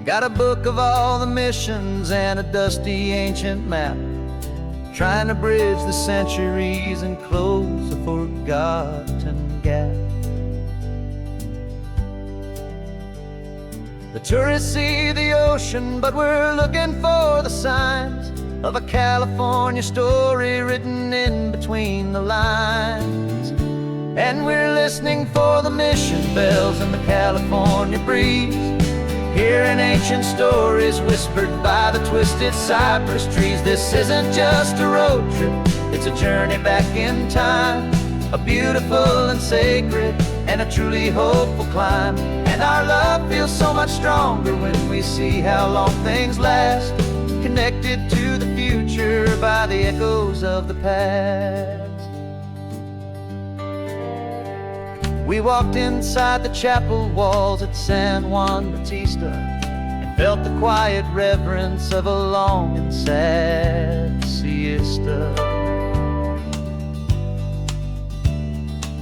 Got a book of all the missions and a dusty ancient map, trying to bridge the centuries and close a forgotten gap. The tourists see the ocean, but we're looking for the signs of a California story written in between the lines. And we're listening for the mission bells in the California breeze, hearing ancient stories whispered by the twisted cypress trees. This isn't just a road trip, it's a journey back in time, a beautiful and sacred and a truly hopeful climb. And our love feels so much stronger when we see how long things last, connected to the future by the echoes of the past. We walked inside the chapel walls at San Juan Bautista and felt the quiet reverence of a long and sad siesta.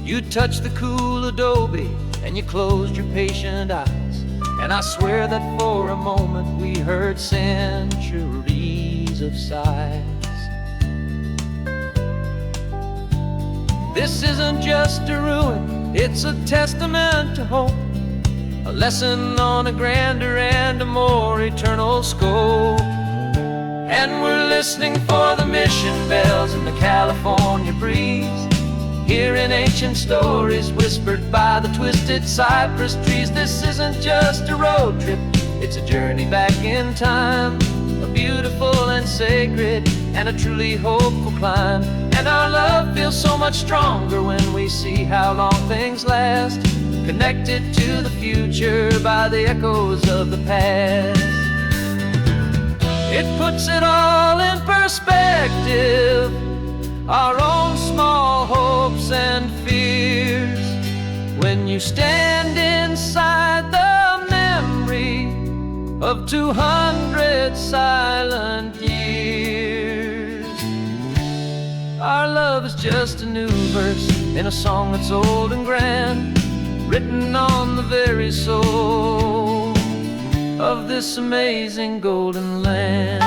You touched the cool adobe and you closed your patient eyes, and I swear that for a moment we heard centuries of sighs. This isn't just a ruin, it's a testament to hope, a lesson on a grander and a more eternal scope. And we're listening for the mission bells in the California breeze, hearing ancient stories whispered by the twisted cypress trees. This isn't just a road trip, it's a journey back in time, a beautiful and sacred and a truly hopeful climb. And our love feels so much stronger when we see how long things last, connected to the future by the echoes of the past. It puts it all in perspective, our own small hopes and fears, when you stand inside the memory of 200 silent years. Our love is just a new verse in a song that's old and grand, written on the very soul of this amazing golden land.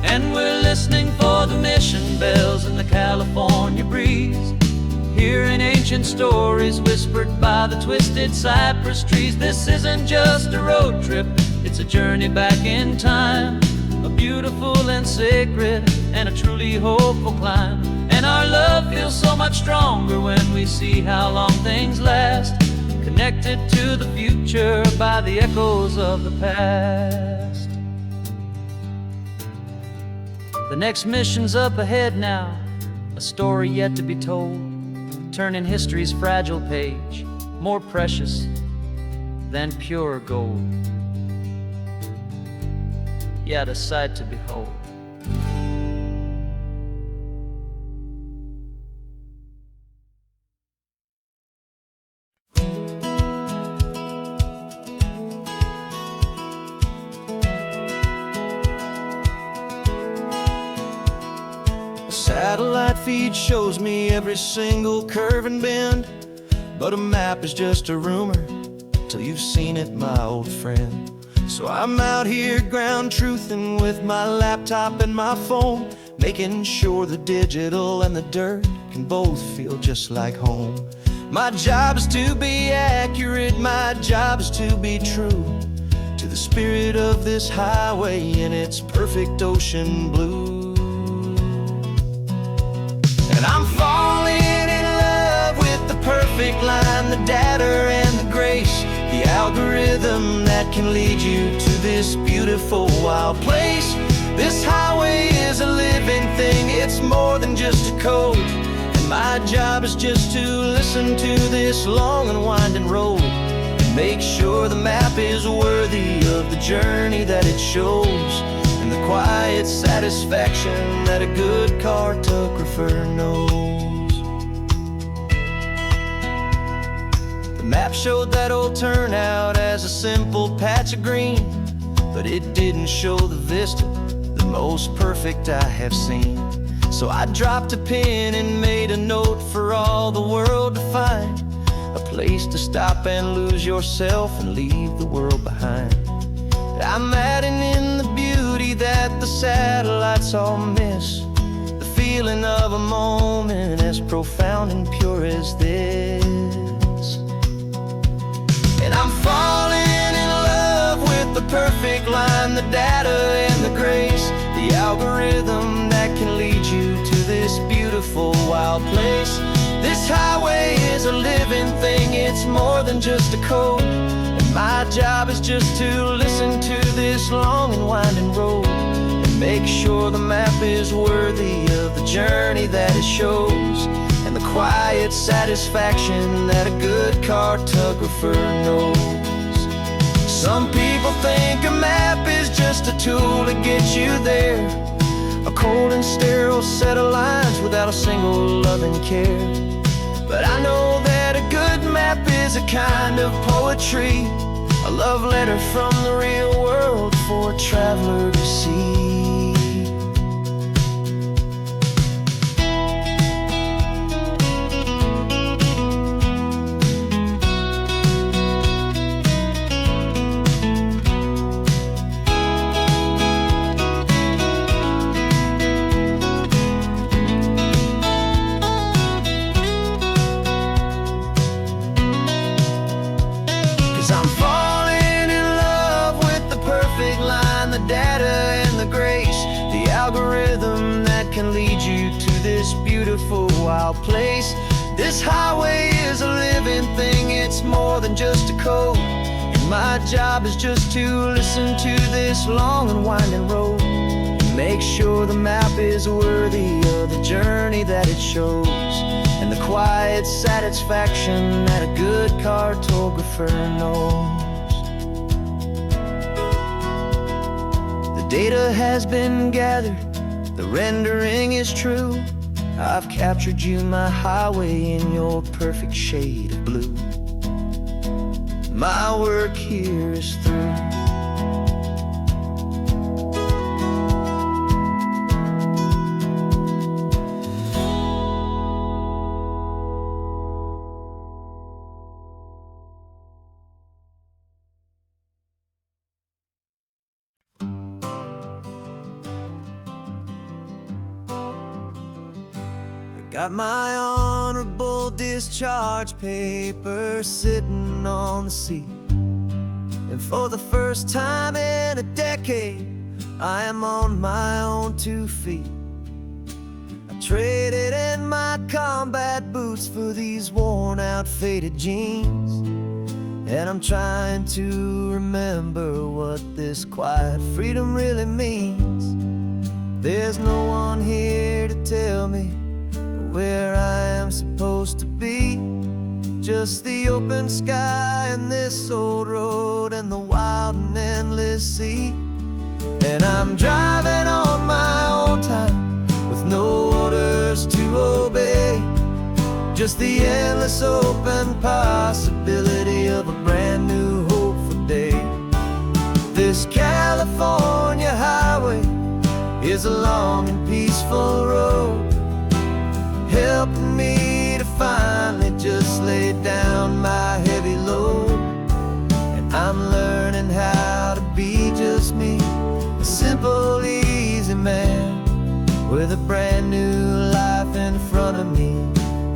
And we're listening for for the mission bells and the California breeze, hearing ancient stories whispered by the twisted cypress trees. This isn't just a road trip, it's a journey back in time, a beautiful and sacred and a truly hopeful climb. And our love feels so much stronger when we see how long things last, connected to the future by the echoes of the past. The next mission's up ahead now, a story yet to be told, turning history's fragile page more precious than pure gold. Yet a sight to behold. Satellite feed shows me every single curve and bend, but a map is just a rumor till you've seen it, my old friend. So I'm out here ground truthing with my laptop and my phone, making sure the digital and the dirt can both feel just like home. My job is to be accurate, my job is to be true to the spirit of this highway in its perfect ocean blue. And I'm falling in love with the perfect line, the data and the grace, the algorithm that can lead you to this beautiful wild place. This highway is a living thing, it's more than just a code. And my job is just to listen to this long and winding road and make sure the map is worthy of the journey that it shows, and the quiet satisfaction that a good cartographer knows. The map showed that old turnout as a simple patch of green, but it didn't show the vista, the most perfect I have seen. So I dropped a pin and made a note for all the world to find, a place to stop and lose yourself and leave the world behind. I'm adding in the beauty that the satellites all miss, the feeling of a moment as profound and pure as this. And I'm falling in love with the perfect line, the data and the grace, the algorithm that can lead you to this beautiful wild place. This highway is a living thing, it's more than just a code. My job is just to listen to this long and winding road and make sure the map is worthy of the journey that it shows, and the quiet satisfaction that a good cartographer knows. Some people think a map is just a tool to get you there, a cold and sterile set of lines without a single loving care. But I know that a good map is a kind of poetry, a love letter from the real world for a traveler to see. 'Cause I'm falling in love with the perfect line, the data and the grace, the algorithm that can lead you to this beautiful wild place. This highway is a living thing, it's more than just a code. And my job is just to listen to this long and winding road and make sure the map is worthy of the journey that it shows, and the quiet satisfaction that a good cartographer knows. The data has been gathered, the rendering is true. I've captured you, my highway, in your perfect shade of blue. My work here is through. Got my honorable discharge papers sitting on the seat, and for the first time in a decade, I am on my own 2 feet. I traded in my combat boots for these worn out faded jeans, and I'm trying to remember what this quiet freedom really means. There's no one here to tell me where I am supposed to be, just the open sky and this old road and the wild and endless sea. And I'm driving on my own time with no orders to obey, just the endless open possibility of a brand new hopeful day. This California highway is a long and peaceful road, helping me to finally just lay down my heavy load. And I'm learning how to be just me, a simple, easy man with a brand new life in front of me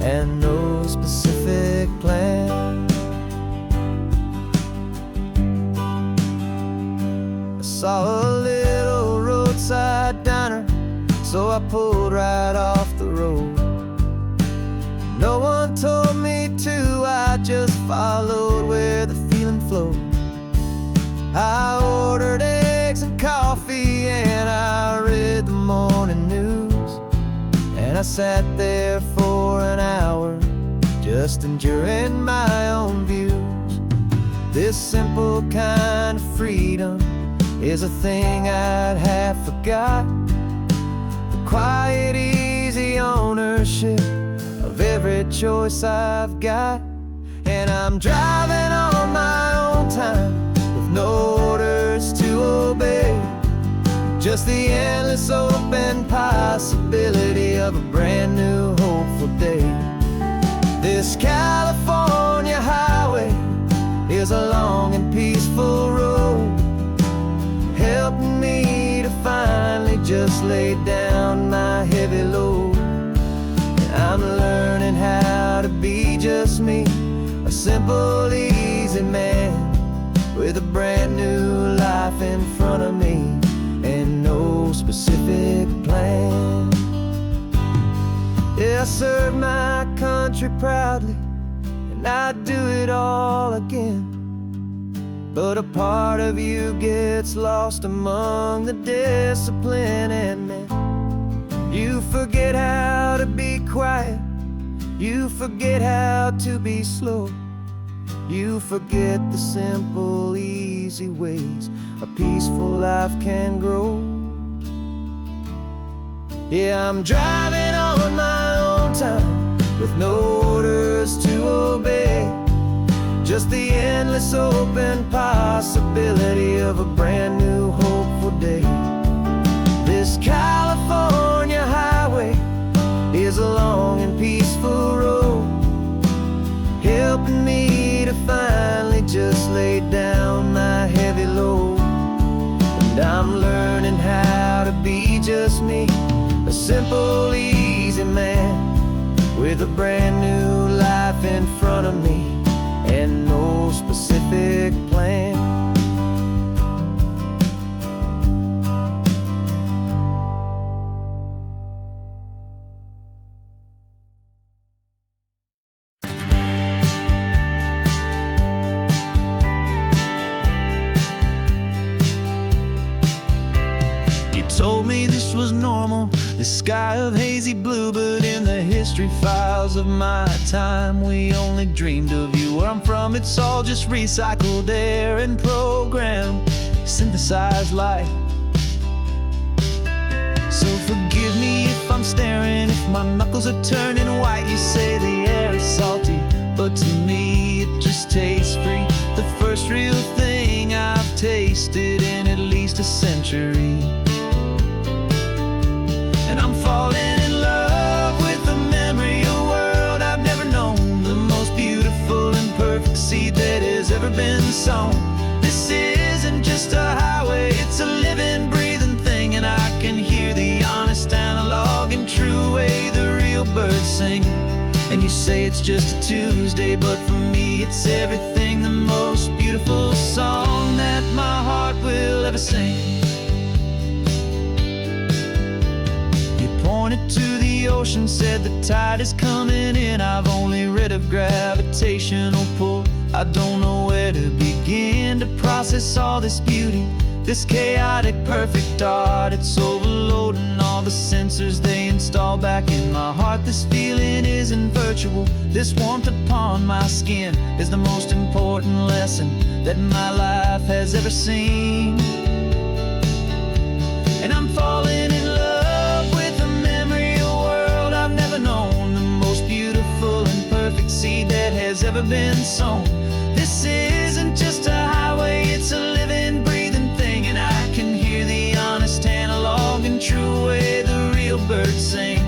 and no specific plan. I saw a little roadside diner, so I pulled right off the road. No one told me to, I just followed where the feeling flowed. I ordered eggs and coffee and I read the morning news, and I sat there for an hour just enjoying my own views. This simple kind of freedom is a thing I'd have forgot, the quiet, easy ownership of every choice I've got. And I'm driving on my own time with no orders to obey, just the endless open possibility of a brand new hopeful day. This California highway is a long and peaceful road, helping me to finally just lay down my heavy load. I'm learning how to be just me, a simple, easy man with a brand new life in front of me and no specific plan. Yeah, I serve my country proudly and I'd do it all again, but a part of you gets lost among the discipline and men. You forget how to be quiet, you forget how to be slow, you forget the simple, easy ways a peaceful life can grow. Yeah, I'm driving on my own time with no orders to obey, just the endless open possibility of a brand new hopeful day. This California highway is a long and peaceful road, helping me to finally just lay down my heavy load. And I'm learning how to be just me, a simple, easy man with a brand new life in front of me and no specific plan. Told me this was normal, this sky of hazy blue, but in the history files of my time, we only dreamed of you. Where I'm from, it's all just recycled air and programmed, synthesized light. So forgive me if I'm staring, if my knuckles are turning white. You say the air is salty, but to me it just tastes free. The first real thing I've tasted in at least a century. And I'm falling in love with the memory of a world I've never known, the most beautiful and perfect seed that has ever been sown. This isn't just a highway, it's a living, breathing thing, and I can hear the honest analog and true way the real birds say it's just a Tuesday, but for me it's everything, the most beautiful song that my heart will ever sing. You pointed to the ocean, said the tide is coming in. I've only read of gravitational pull. I don't know where to begin to process all this beauty, this chaotic perfect art. It's overloading all the sensors they install back in my heart. This feeling isn't virtual, this warmth upon my skin is the most important lesson that my life has ever seen. And I'm falling in love with a memory, a world I've never known, the most beautiful and perfect seed that has ever been sown. This isn't just a highway, it's a living, breathing thing, and I can hear the honest analog and true way the real birds sing.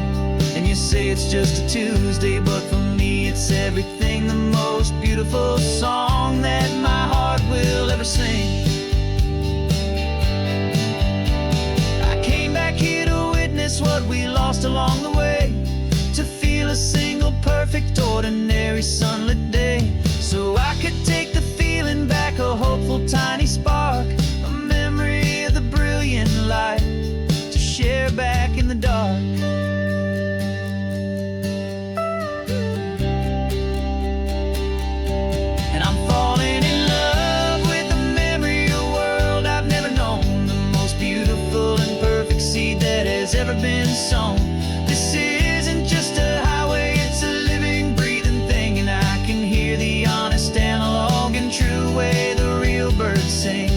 And you say it's just a Tuesday, but for me it's everything, the most beautiful song that my heart will ever sing. I came back here to witness what we lost along the way, to feel a single perfect ordinary sunlit day, so I could take the feeling back, a hopeful tiny spark, a memory of the brilliant light to share back in the dark. And I'm falling in love with a memory, a world I've never known, the most beautiful and perfect seed that has ever been sown. This isn't just a highway, it's a living, breathing thing, and I can hear the honest analog and true way the real birds sing.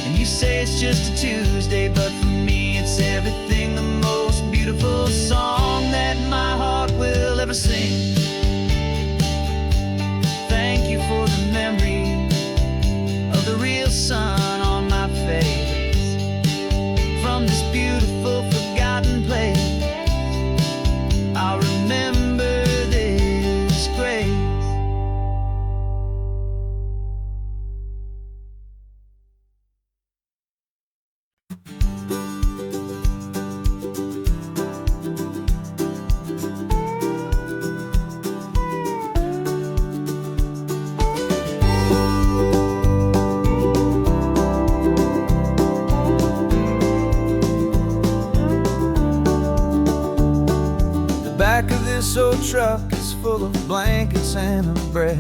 And you say it's just a Tuesday, but for me it's everything, the most beautiful song that my heart will ever sing. Thank you for the memory of the real sun on my face, from this beautiful forgotten place I'll remember this grace. Back of this old truck is full of blankets and a bread.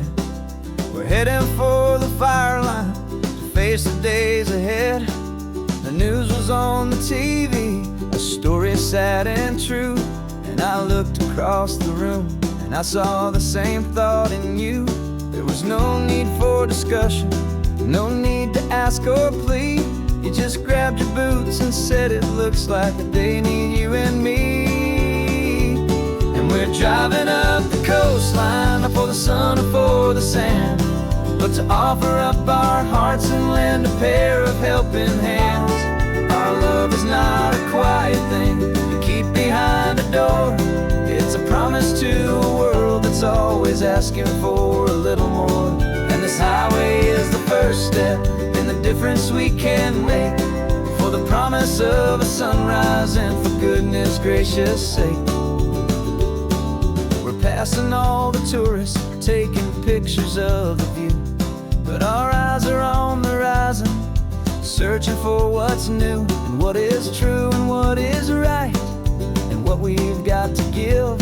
We're heading for the fire line to face the days ahead. The news was on the TV, a story sad and true, and I looked across the room and I saw the same thought in you. There was no need for discussion, no need to ask or plead. You just grabbed your boots and said it looks like a day need you and me. We're driving up the coastline, not for the sun or for the sand, but to offer up our hearts and lend a pair of helping hands. Our love is not a quiet thing to keep behind a door. It's a promise to a world that's always asking for a little more. And this highway is the first step in the difference we can make, for the promise of a sunrise and for goodness gracious sake. Passing all the tourists, taking pictures of the view, but our eyes are on the horizon, searching for what's new and what is true and what is right, and what we've got to give.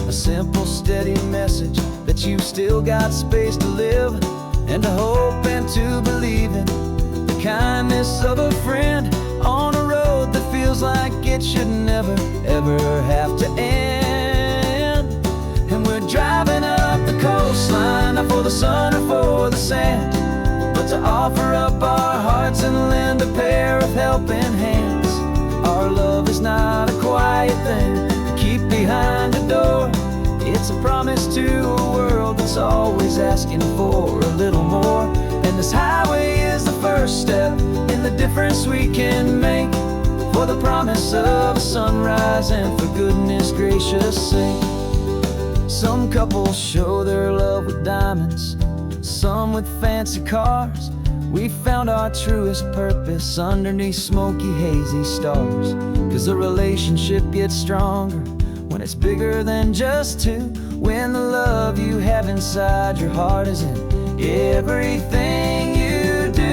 A simple, steady message that you've still got space to live, and to hope and to believe in the kindness of a friend on a road that feels like it should never, ever have to end. And we're driving up the coastline, not for the sun or for the sand, but to offer up our hearts and lend a pair of helping hands. Our love is not a quiet thing to keep behind a door. It's a promise to a world that's always asking for a little more. And this highway is the first step in the difference we can make, for the promise of a sunrise and for goodness gracious sake. Some couples show their love with diamonds, some with fancy cars. We found our truest purpose underneath smoky, hazy stars. 'Cause a relationship gets stronger when it's bigger than just two. when the love you have inside your heart is in everything you do.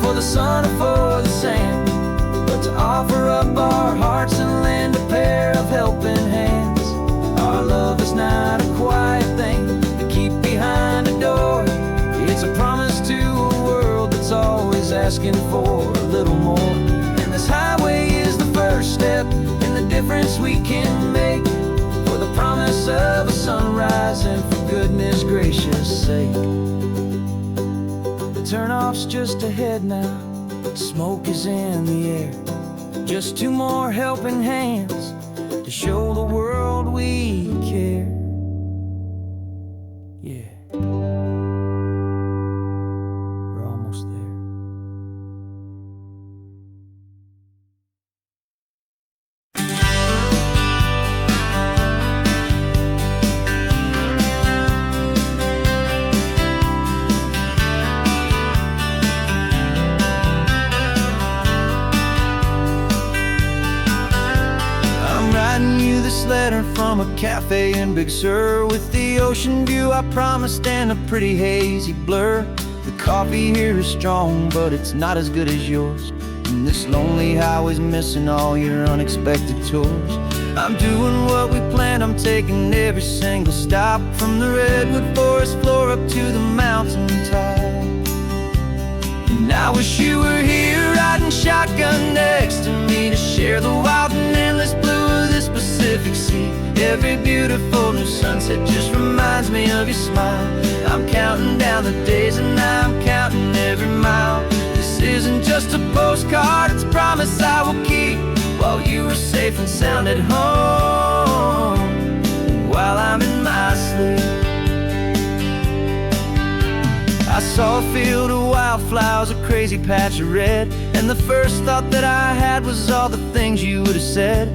For the sun or for the sand, but to offer up our hearts and lend a pair of helping hands. Our love is not a quiet thing to keep behind a door. It's a promise to a world that's always asking for a little more. And this highway is the first step in the difference we can make, for the promise of a sunrise and for goodness gracious sake. Turn-off's just ahead now, smoke is in the air. Just two more helping hands to show the world we care. Yeah, we're almost there. You this letter from a cafe in Big Sur, with the ocean view I promised and a pretty hazy blur. The coffee here is strong, but it's not as good as yours, and this lonely highway's missing all your unexpected tours. I'm doing what we planned, I'm taking every single stop, from the redwood forest floor up to the mountain top. And I wish you were here riding shotgun next to me, to share the wild and endless blue of this Pacific Sea. Every beautiful new sunset just reminds me of your smile. I'm counting down the days and I'm counting every mile. This isn't just a postcard, it's a promise I will keep, while you are safe and sound at home, and while I'm in my sleep. I saw a field of wildflowers, a crazy patch of red, and the first thought that I had was all the things you would have said.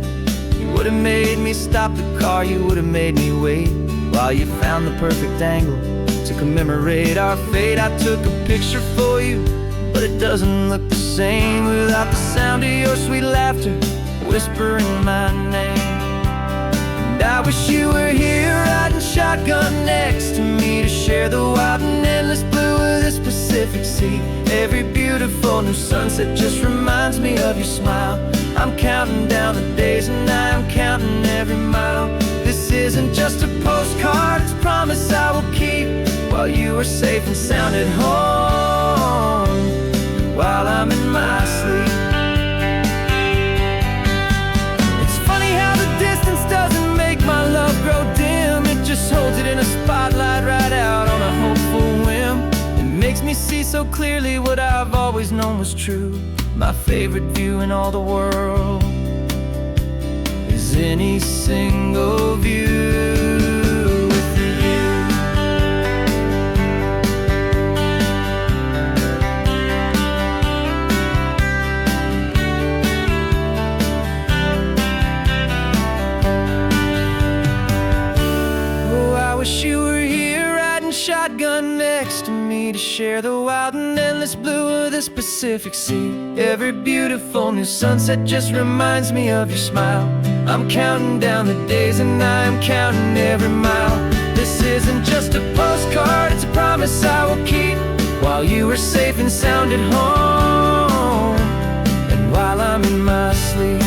You would have made me stop the car, you would have made me wait, while you found the perfect angle to commemorate our fate. I took a picture for you, but it doesn't look the same without the sound of your sweet laughter whispering my name. And I wish you were here riding shotgun next to me, to share the wild and endless blue of this Pacific Sea. Every beautiful new sunset just reminds me of your smile. I'm counting down the days and I'm counting every mile. This isn't just a postcard, it's a promise I will keep, while you are safe and sound at home, while I'm in my sleep. It's funny how the distance doesn't make my love grow dim, it just holds it in a spotlight right out on a hopeful whim. It makes me see so clearly what I've always known was true. My favorite view in all the world is any single view with you. Oh, I wish you were here riding shotgun next to me, to share the wild and endless blue of this Pacific Sea. Every beautiful new sunset just reminds me of your smile. I'm counting down the days and I'm counting every mile. This isn't just a postcard, it's a promise I will keep, while you are safe and sound at home, and while I'm in my sleep.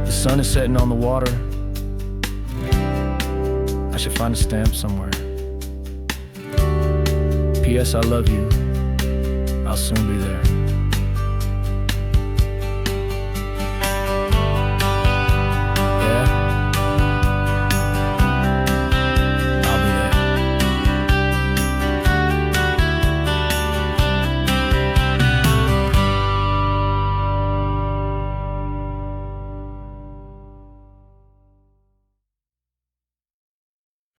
The sun is setting on the water. I should find a stamp somewhere. P.S. I love you. I'll soon be there.